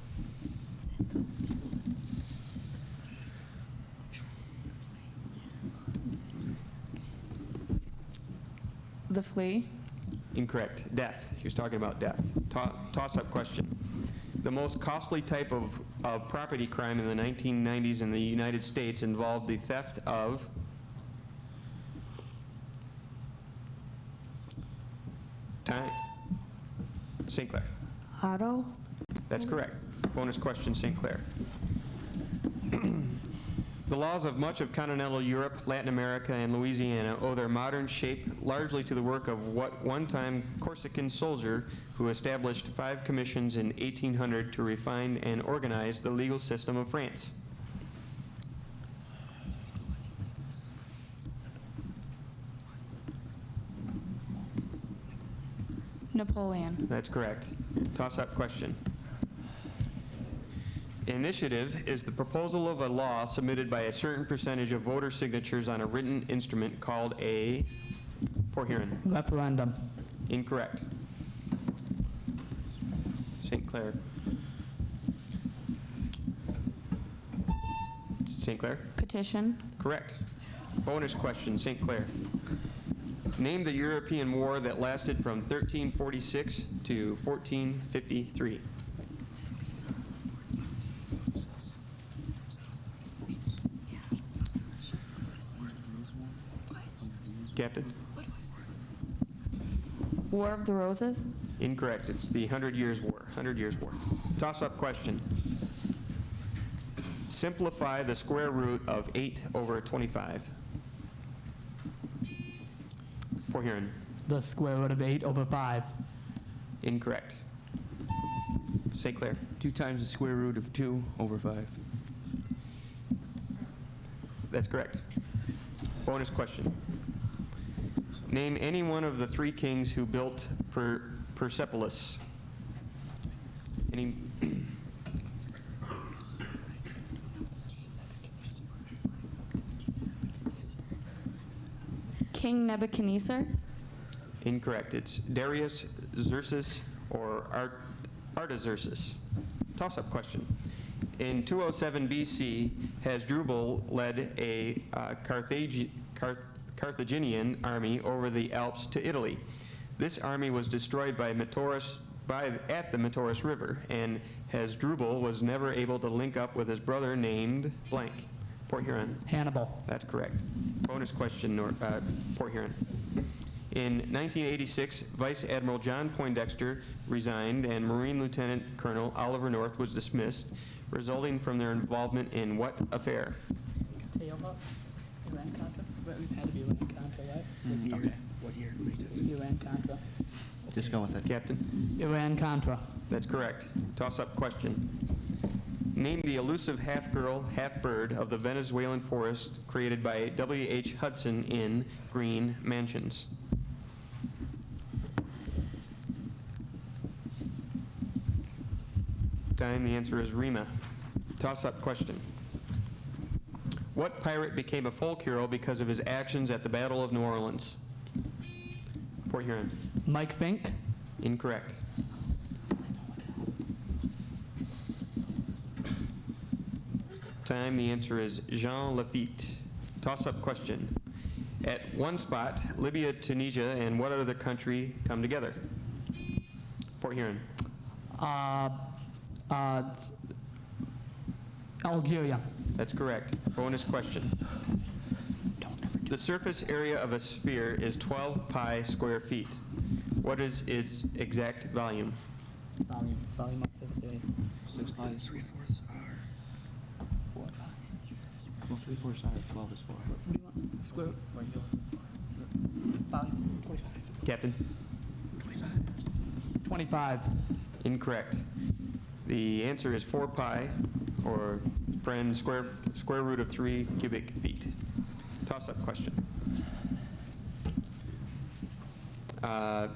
The flea. Incorrect. Death. He was talking about death. Toss-up question. The most costly type of property crime in the 1990s in the United States involved the theft of time. St. Clair. Auto. That's correct. Bonus question, St. Clair. The laws of much of continental Europe, Latin America, and Louisiana owe their modern shape largely to the work of what one-time Corsican soldier who established 5 commissions in 1800 to refine and organize the legal system of France. Napoleon. That's correct. Toss-up question. Initiative is the proposal of a law submitted by a certain percentage of voter signatures on a written instrument called a... Poor hearing. Referendum. Incorrect. St. Clair. St. Clair? Petition. Correct. Bonus question, St. Clair. Name the European war that lasted from 1346 to 1453. Captain? War of the Roses. Incorrect. It's the 100 Years' War. 100 Years' War. Toss-up question. Simplify the square root of 8 over 25. Poor hearing. The square root of 8 over 5. Incorrect. St. Clair. 2 times the square root of 2 over 5. That's correct. Bonus question. Name any one of the 3 kings who built Persepolis. Any... King Nebuchadnezzar. Incorrect. It's Darius, Xerxes, or Artaxerxes. Toss-up question. In 207 BC, Hasdrubal led a Carthaginian army over the Alps to Italy. This army was destroyed by at the Metaurus River, and Hasdrubal was never able to link up with his brother named blank. Port Huron. Hannibal. That's correct. Bonus question, Port Huron. In 1986, Vice Admiral John Poindexter resigned and Marine Lieutenant Colonel Oliver North was dismissed, resulting from their involvement in what affair? Iran-Contra? We've had to be Iran-Contra, right? Okay. What year did we do? Iran-Contra. Just go with it. Captain? Iran-Contra. That's correct. Toss-up question. Name the elusive half-girl, half-bird of the Venezuelan forest created by W.H. Hudson in Green Mansions. Time, the answer is Rima. Toss-up question. What pirate became a folk hero because of his actions at the Battle of New Orleans? Port Huron. Mike Fink. Incorrect. Time, the answer is Jean Lafitte. Toss-up question. At one spot, Libya, Tunisia, and what other country come together? Port Huron. Algeria. That's correct. Bonus question. The surface area of a sphere is 12 pi square feet. What is its exact volume? Volume of surface area. 6 pi is 3/4 r. 4 pi. Well, 3/4 r, 12 is 4. What do you want? Square. Volume. 25. Captain? 25. Incorrect. The answer is 4 pi, or friend, square root of 3 cubic feet. Toss-up question.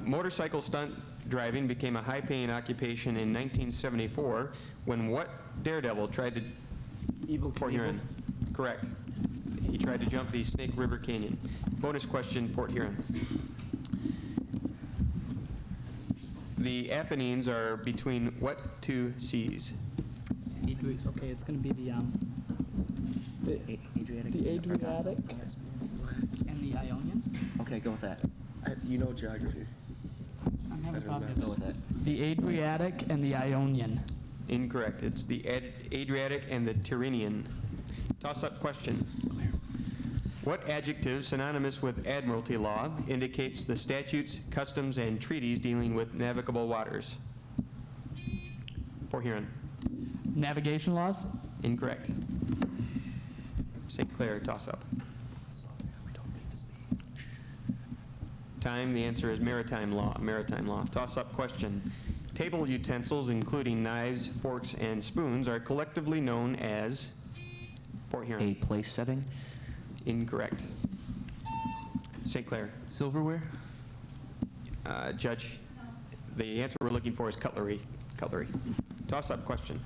Motorcycle stunt driving became a high-paying occupation in 1974 when what daredevil tried to... Evil Port Huron. Correct. He tried to jump the Snake River Canyon. Bonus question, Port Huron. The Apennines are between what 2 seas? Okay, it's going to be the Adriatic. Adriatic and the Ionian. Okay, go with that. You know geography. I'm having a Go problem. with that. The Adriatic and the Ionian. Incorrect. It's the Adriatic and the Tyrrhenian. Toss-up question. What adjective synonymous with admiralty law indicates the statutes, customs, and treaties dealing with navigable waters? Port Huron. Navigation laws. Incorrect. St. Clair, toss-up. Time, the answer is maritime law. Maritime law. Toss-up question. Table utensils, including knives, forks, and spoons, are collectively known as Port Huron. A place setting? Incorrect. St. Clair. Silverware? Judge, the answer we're looking for is cutlery. Cutlery. Toss-up question.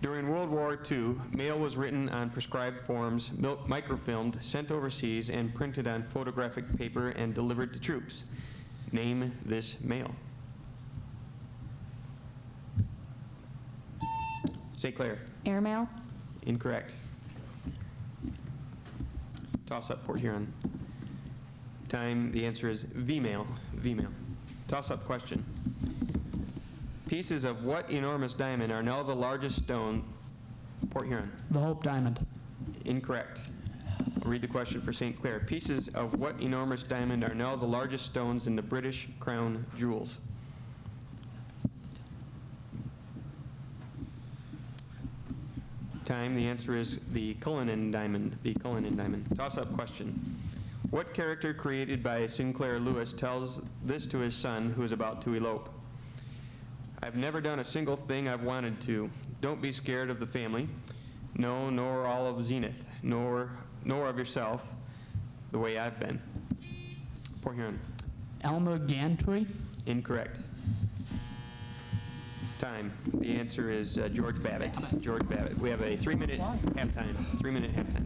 During World War II, mail was written on prescribed forms, microfilmed, sent overseas, and printed on photographic paper and delivered to troops. Name this mail. St. Clair. Airmail? Incorrect. Toss-up, Port Huron. Time, the answer is V-mail. V-mail. Toss-up question. Pieces of what enormous diamond are now the largest stone? Port Huron. The Hope Diamond. Incorrect. I'll read the question for St. Clair. Pieces of what enormous diamond are now the largest stones in the British crown jewels? Time, the answer is the Cullinan diamond. The Cullinan diamond. Toss-up question. What character created by Sinclair Lewis tells this to his son who is about to elope? I've never done a single thing I've wanted to. Don't be scared of the family. No, nor all of Zenith, nor of yourself, the way I've been. Port Huron. Elmer Gantry. Incorrect. Time. The answer is George Babbitt. George Babbitt. We have a 3-minute halftime. 3-minute halftime.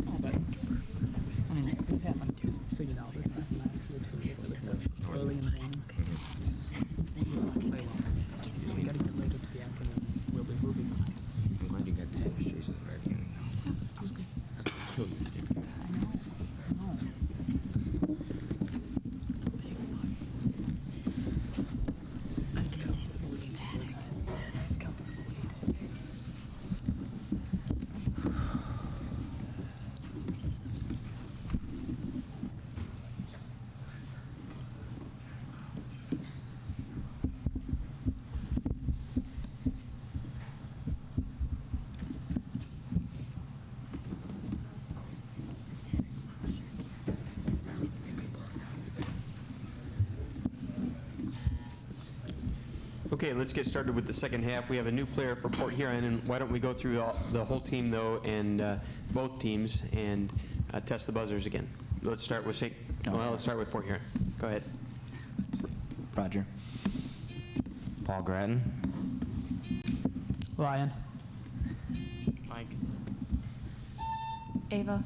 Oh, but, I mean, this happened too, so you know, this is not last year too, early in the morning. So we gotta get later to the afternoon, we'll be fine. I'm glad you got to have the at the very beginning. That's gonna kill you if you didn't get that. I know. Nice comfortable eating. Nice comfortable eating. Okay, let's get started with the second half. We have a new player for Port Huron, and why don't we go through the whole team, though, and both teams, and test the buzzers again. Let's start with let's start with Port Huron. Go ahead. Roger. Paul Grattan. Ryan. Mike. Ava?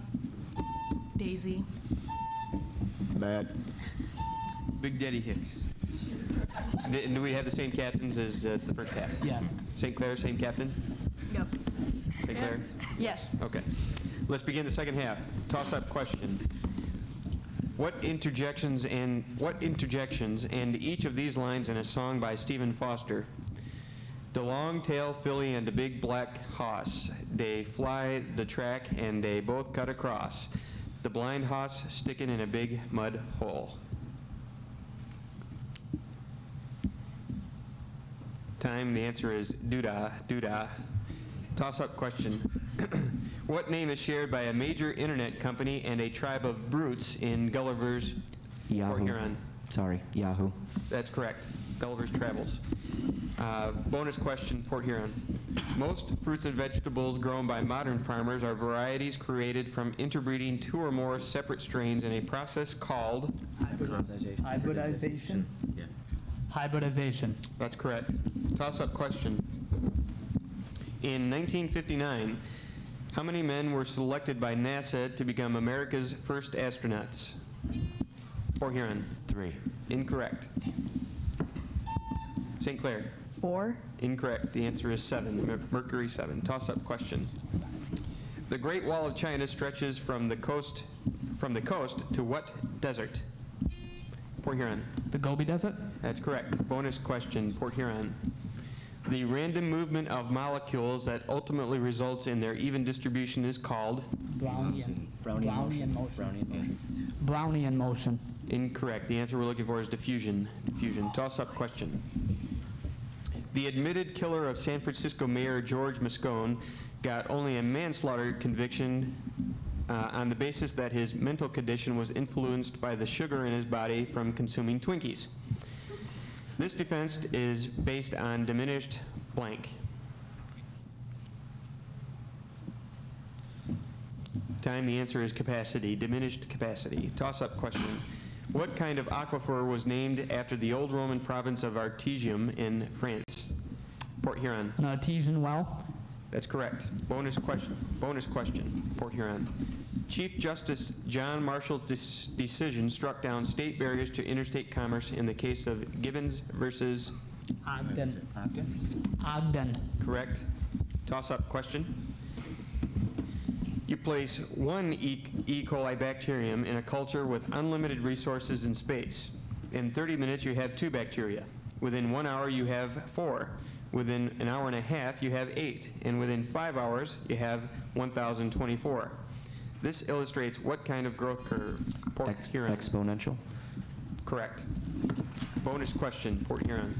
Daisy. Matt. Big Daddy Hicks. Do we have the same captains as the first half? Yes. St. Clair, same captain? Yep. St. Clair? Yes. Okay. Let's begin the second half. Toss-up question. What interjections and each of these lines in a song by Stephen Foster? The long-tail filly and the big black hoss, they fly the track and they both cut across. The blind hoss sticking in a big mud hole. Time, the answer is doodah, doodah. Toss-up question. What name is shared by a major internet company and a tribe of brutes in Gulliver's Yahoo. Port Huron? Sorry, Yahoo. That's correct. Gulliver's Travels. Bonus question, Port Huron. Most fruits and vegetables grown by modern farmers are varieties created from interbreeding 2 or more separate strains in a process called? Hybridization. Yeah. Hybridization. That's correct. Toss-up question. In 1959, how many men were selected by NASA to become America's first astronauts? Port Huron. 3. Incorrect. St. Clair. 4. Incorrect. The answer is 7. Mercury 7. Toss-up question. The Great Wall of China stretches from the coast to what desert? Port Huron. The Gobi Desert. That's correct. Bonus question, Port Huron. The random movement of molecules that ultimately results in their even distribution is called? Brownian. Brownian motion. Brownian motion. Brownian motion. Incorrect. The answer we're looking for is diffusion. Diffusion. Toss-up question. The admitted killer of San Francisco Mayor George Moscone got only a manslaughter conviction on the basis that his mental condition was influenced by the sugar in his body from consuming Twinkies. This defense is based on diminished blank. Time, the answer is capacity, diminished capacity. Toss-up question. What kind of aquifer was named after the old Roman province of Artesium in France? Port Huron. An artesian well. That's correct. Bonus question. Port Huron. Chief Justice John Marshall's decision struck down state barriers to interstate commerce in the case of Gibbons versus Ogden. Ogden? Ogden. correct. Toss-up question. You place one E. coli bacterium in a culture with unlimited resources in space. In 30 minutes, you have 2 bacteria. Within 1 hour, you have 4. Within an hour and a half, you have 8. And within 5 hours, you have 1,024. This illustrates what kind of growth curve? Port Huron. Exponential. Correct. Bonus question, Port Huron.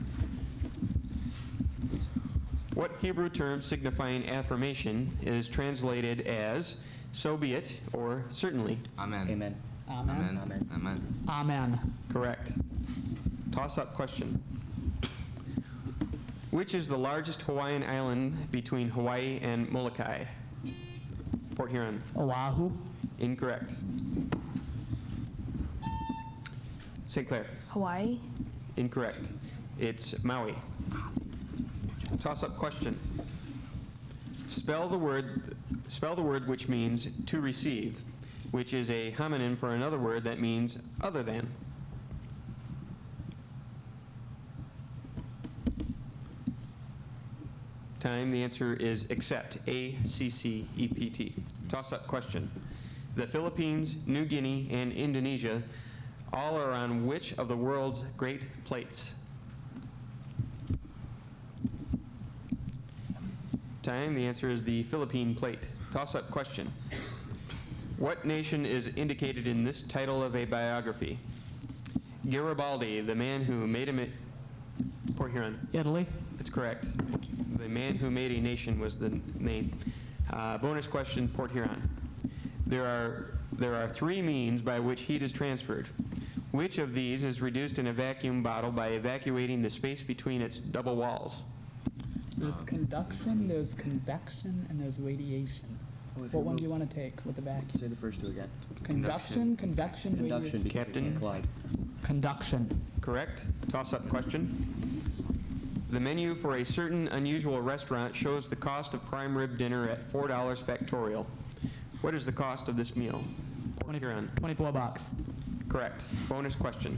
What Hebrew term signifying affirmation is translated as so be it or certainly? Amen. Amen. Amen. Amen. Amen. Amen. Correct. Toss-up question. Which is the largest Hawaiian island between Hawaii and Molokai? Port Huron. Oahu. Incorrect. St. Clair. Hawaii. Incorrect. It's Maui. Toss-up question. Spell the word which means to receive, which is a homonym for another word that means other than. Time, the answer is accept, A-C-C-E-P-T. Toss-up question. The Philippines, New Guinea, and Indonesia all are on which of the world's Great Plates? Time, the answer is the Philippine Plate. Toss-up question. What nation is indicated in this title of a biography? Garibaldi, the man who made a... Port Huron. Italy. That's correct. The man who made a nation was the name. Bonus question, Port Huron. There are 3 means by which heat is transferred. Which of these is reduced in a vacuum bottle by evacuating the space between its double walls? There's conduction, there's convection, and there's radiation. What one do you want to take with the vacuum? Say the first 2 again. Conduction, convection, Conduction. radiation. Because Captain? it can collide. Conduction. Correct. Toss-up question. The menu for a certain unusual restaurant shows the cost of prime rib dinner at $4 factorial. What is the cost of this meal? Port Huron. $24. Correct. Bonus question.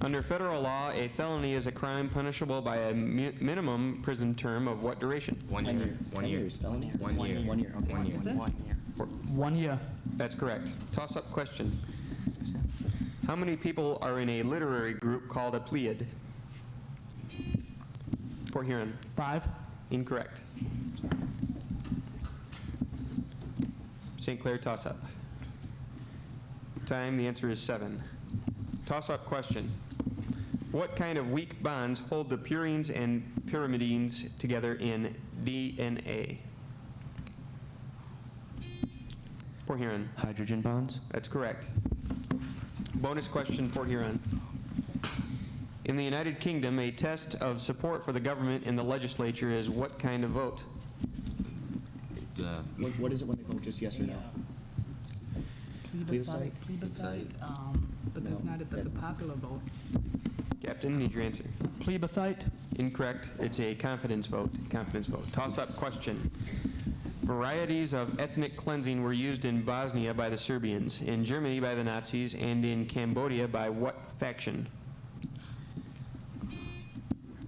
Under federal law, a felony is a crime punishable by a minimum prison term of what duration? 1 10 year. years. 1 10 year. years. Felony? 1 year. 1 year. Okay. 1 year. Is it? 1 year. 1 year. That's correct. Toss-up question. How many people are in a literary group called a Pleiad? Port Huron. 5. Incorrect. St. Clair, toss-up. Time, the answer is 7. Toss-up question. What kind of weak bonds hold the purines and pyrimidines together in DNA? Port Huron. Hydrogen bonds. That's correct. Bonus question, Port Huron. In the United Kingdom, a test of support for the government in the legislature is what kind of vote? What is it when they vote just yes or no? Plebiscite. Plebiscite. But that's No, not it. That's a popular vote. Captain, need your answer. Plebiscite. Incorrect. It's a confidence vote. Confidence vote. Toss-up question. Varieties of ethnic cleansing were used in Bosnia by the Serbians, in Germany by the Nazis, and in Cambodia by what faction?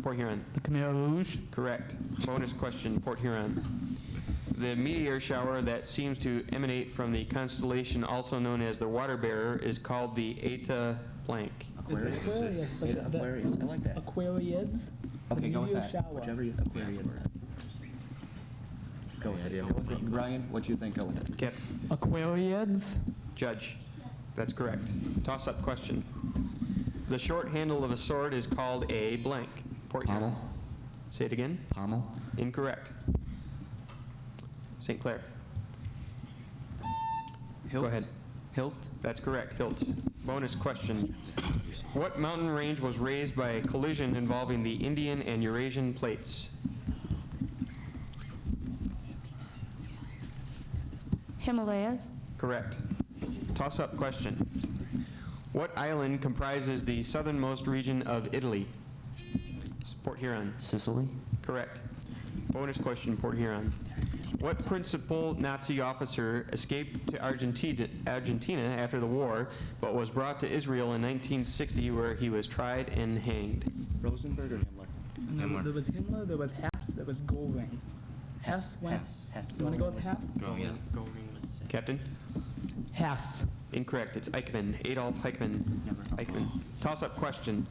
Port Huron. The Khmer Rouge. Correct. Bonus question, Port Huron. The meteor shower that seems to emanate from the constellation also known as the Water Bearer is called the Eta blank. It's Aquarius. but Aquarius. I like that. Aquariids. Okay, go with meteor that. shower. Whichever you, Aquarius. Go with it. Go with it. Brian, what do you think? Go with it. Cap, Aquariids? Judge. That's correct. Toss-up question. The short handle of a sword is called a blank. Port Huron. Pommel. Say it again. Pommel. Incorrect. St. Clair. Hilt? Go ahead. Hilt? That's correct. Hilt. Bonus question. What mountain range was raised by a collision involving the Indian and Eurasian plates? Himalayas. Correct. Toss-up question. What island comprises the southernmost region of Italy? Port Huron. Sicily. Correct. Bonus question, Port Huron. What principal Nazi officer escaped to Argentina after the war, but was brought to Israel in 1960, where he was tried and hanged? Rosenberg or Himmler? No, there was Himmler, there was Hess, there was Goring. Hess went. Hess. You want to go with Hess? Go, yeah. Captain? Hess. Incorrect. It's Eichmann. Adolf Eichmann. Eichmann. Toss-up question.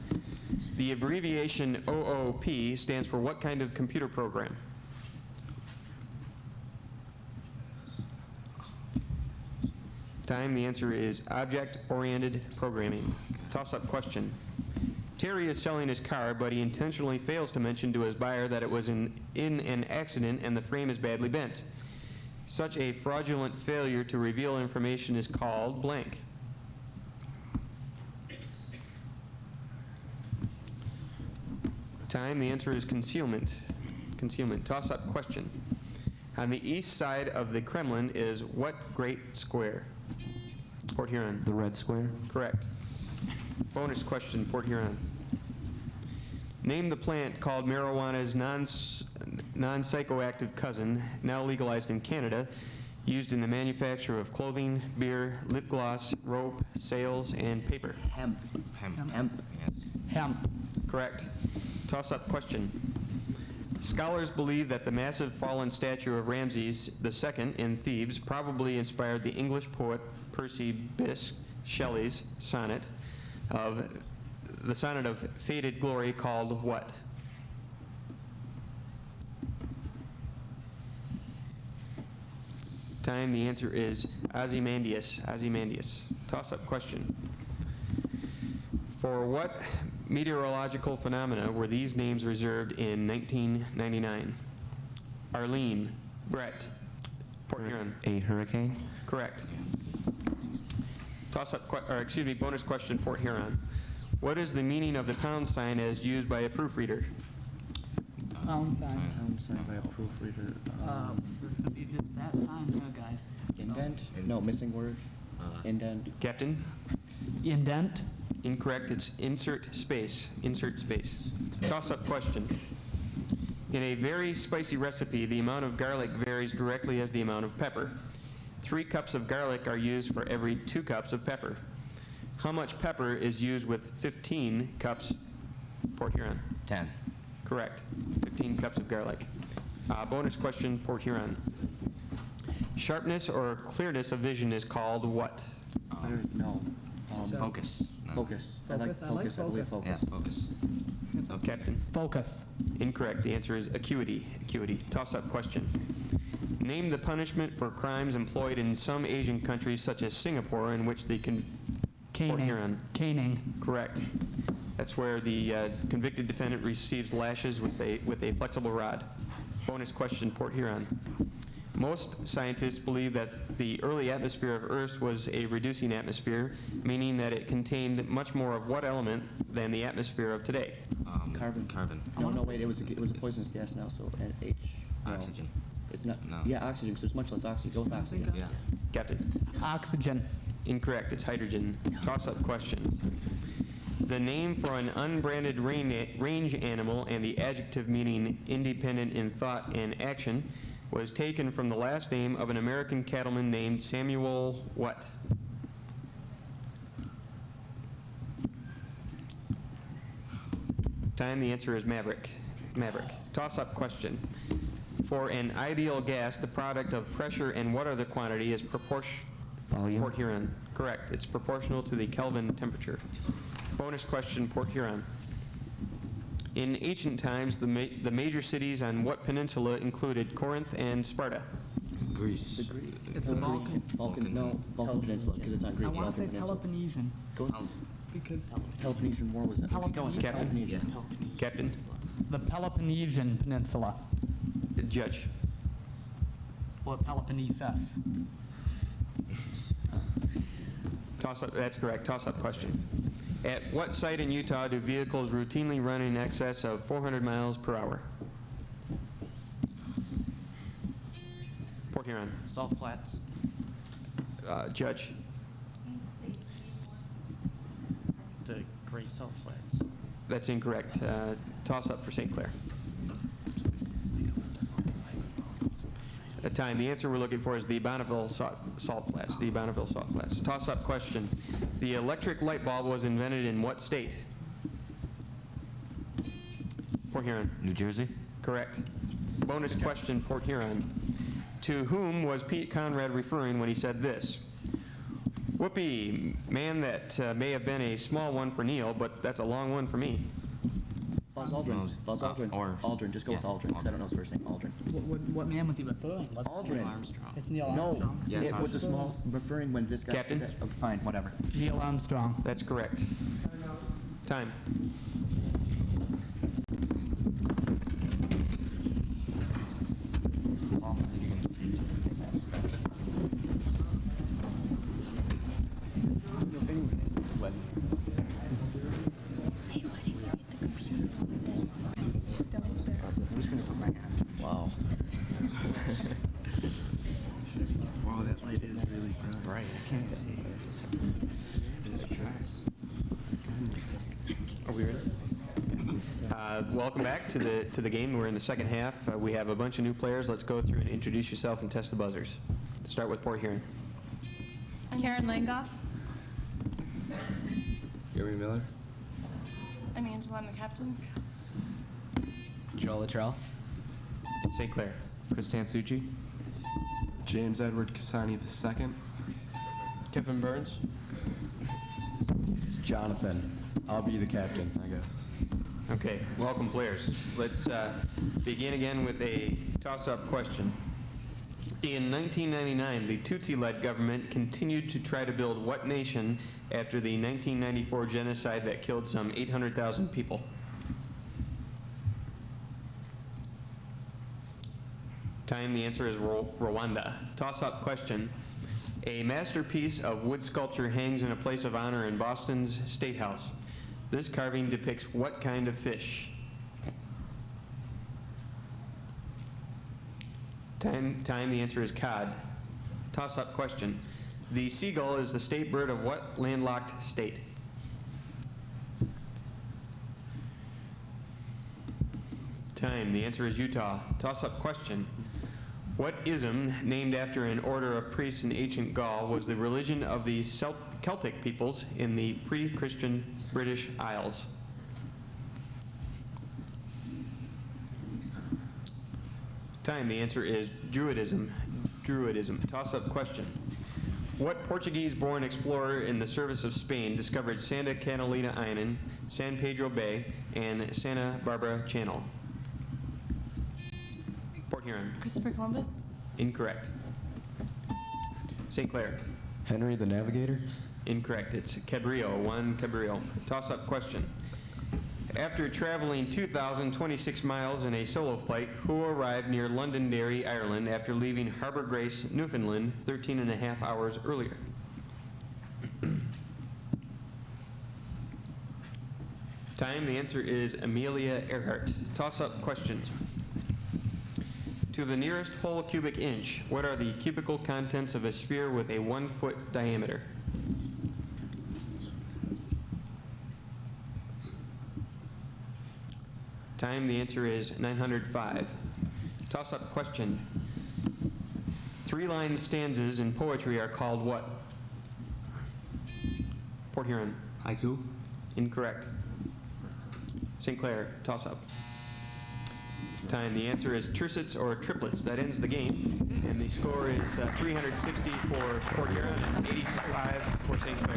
The abbreviation OOP stands for what kind of computer program? Time. The answer is object-oriented programming. Toss-up question. Terry is selling his car, but he intentionally fails to mention to his buyer that it was in an accident and the frame is badly bent. Such a fraudulent failure to reveal information is called blank. Time. The answer is concealment. Concealment. Toss-up question. On the east side of the Kremlin is what great square? Port Huron. The Red Square. Correct. Bonus question, Port Huron. Name the plant called marijuana's non-psychoactive cousin, now legalized in Canada, used in the manufacture of clothing, beer, lip gloss, rope, sails, and paper. Hemp. Hemp. Hemp. Correct. Toss-up question. Scholars believe that the massive fallen statue of Ramses II in Thebes probably inspired the English poet Percy Bysshe Shelley's sonnet of faded glory called what? Time. The answer is Ozymandias. Ozymandias. Toss-up question. For what meteorological phenomena were these names reserved in 1999? Arlene, Brett, Port Huron. A hurricane. Correct. Bonus question, Port Huron. What is the meaning of the pound sign as used by a proofreader? Pound sign. Pound sign by a proofreader. So it's going to be just that sign there, guys. Indent? No, missing word. Indent. Captain? Indent. Incorrect. It's insert space. Insert space. Toss-up question. In a very spicy recipe, the amount of garlic varies directly as the amount of pepper. 3 cups of garlic are used for every 2 cups of pepper. How much pepper is used with 15 cups? Port Huron. 10. Correct. 15 cups of garlic. Bonus question, Port Huron. Sharpness or clearness of vision is called what? No. Focus. No. Focus. I like Focus, I like focus. I believe focus. focus. Yeah, focus. Captain. Focus. Incorrect. The answer is acuity. Acuity. Toss-up question. Name the punishment for crimes employed in some Asian countries, such as Singapore, in which the Port Huron. Caning. Correct. That's where the convicted defendant receives lashes with a flexible rod. Bonus question, Port Huron. Most scientists believe that the early atmosphere of Earth was a reducing atmosphere, meaning that it contained much more of what element than the atmosphere of today? Carbon. Carbon. No, wait. It was a poisonous gas now. So H. No. Oxygen. It's not. No. Yeah, oxygen. Because there's much less oxygen. Go with oxygen. Yeah. Captain. Oxygen. Incorrect. It's hydrogen. Toss-up question. The name for an unbranded range animal and the adjective meaning independent in thought and action was taken from the last name of an American cattleman named Samuel what? Time. The answer is Maverick. Maverick. Toss-up question. For an ideal gas, the product of pressure and what other quantity is Volume. Port Huron. Correct. It's proportional to the Kelvin temperature. Bonus question, Port Huron. In ancient times, the major cities on what peninsula included Corinth and Sparta? Greece. It's the Balkan. Balkan Peninsula, because it's on Greek. I want to say Balkan Peninsula. Peloponnesian, Go, because Peloponnesian War was it? Peloponnesian. Captain? Captain? the Peloponnesian Peninsula, Judge? or Peloponnesus. Toss-up, that's correct. Toss-up question. At what site in Utah do vehicles routinely run in excess of 400 miles per hour? Port Huron. Salt Flats. Judge? The Great Salt Flats. That's incorrect. Toss-up for St. Clair. Time. The answer we're looking for is the Bonneville Salt Flats. The Bonneville Salt Flats. Toss-up question. The electric light bulb was invented in what state? Port Huron. New Jersey. Correct. Bonus question, Port Huron. To whom was Pete Conrad referring when he said this? Whoopee, man, that may have been a small one for Neil, but that's a long one for me. Buzz Aldrin. Buzz Aldrin. or- Aldrin. Just go with Aldrin, because I don't know his first name. Aldrin. What man was he referring? Aldrin. Armstrong. It's Neil No, Armstrong. Yeah, it's it was a small, referring when this guy Captain? said. Okay, fine, whatever. Neil Armstrong. That's correct. Time. Wow. Wow, that light is really bright. I can't even see Are we ready? Welcome back to the game. We're in the second half. We have a bunch of new players. Let's go through and introduce yourself and test the buzzers. Start with Port Huron. I'm Karen Langoff. Gary Miller. I'm Angela, I'm the captain. Joel Luttrell. St. Clair. Chris Sansucci. James Edward Cassani II. Kevin Burns. Jonathan. I'll be the captain, I guess. Okay, welcome players. Let's begin again with a toss-up question. In 1999, the Tutsi-led government continued to try to build what nation after the 1994 genocide that killed some 800,000 people? Time, the answer is Rwanda. Toss-up question. A masterpiece of wood sculpture hangs in a place of honor in Boston's State House. This carving depicts what kind of fish? Time, the answer is cod. Toss-up question. The seagull is the state bird of what landlocked state? Time, the answer is Utah. Toss-up question. What ism, named after an order of priests in ancient Gaul, was the religion of the Celtic peoples in the pre-Christian British Isles? Time, the answer is Druidism. Druidism. Toss-up question. What Portuguese-born explorer in the service of Spain discovered Santa Catalina Island, San Pedro Bay, and Santa Barbara Channel? Port Huron. Christopher Columbus. Incorrect. St. Clair. Henry the Navigator. Incorrect. It's Cabrillo. Juan Cabrillo. Toss-up question. After traveling 2,026 miles in a solo flight, who arrived near Londonderry, Ireland, after leaving Harbour Grace, Newfoundland, 13 and a half hours earlier? Time, the answer is Amelia Earhart. Toss-up question. To the nearest whole cubic inch, what are the cubical contents of a sphere with a 1 foot diameter? Time, the answer is 905. Toss-up question. 3-line stanzas in poetry are called what? Port Huron. Haiku. Incorrect. St. Clair, toss-up. Time, the answer is tercets or triplets. That ends the game. And the score is 360 for Port Huron and 85 for St. Clair.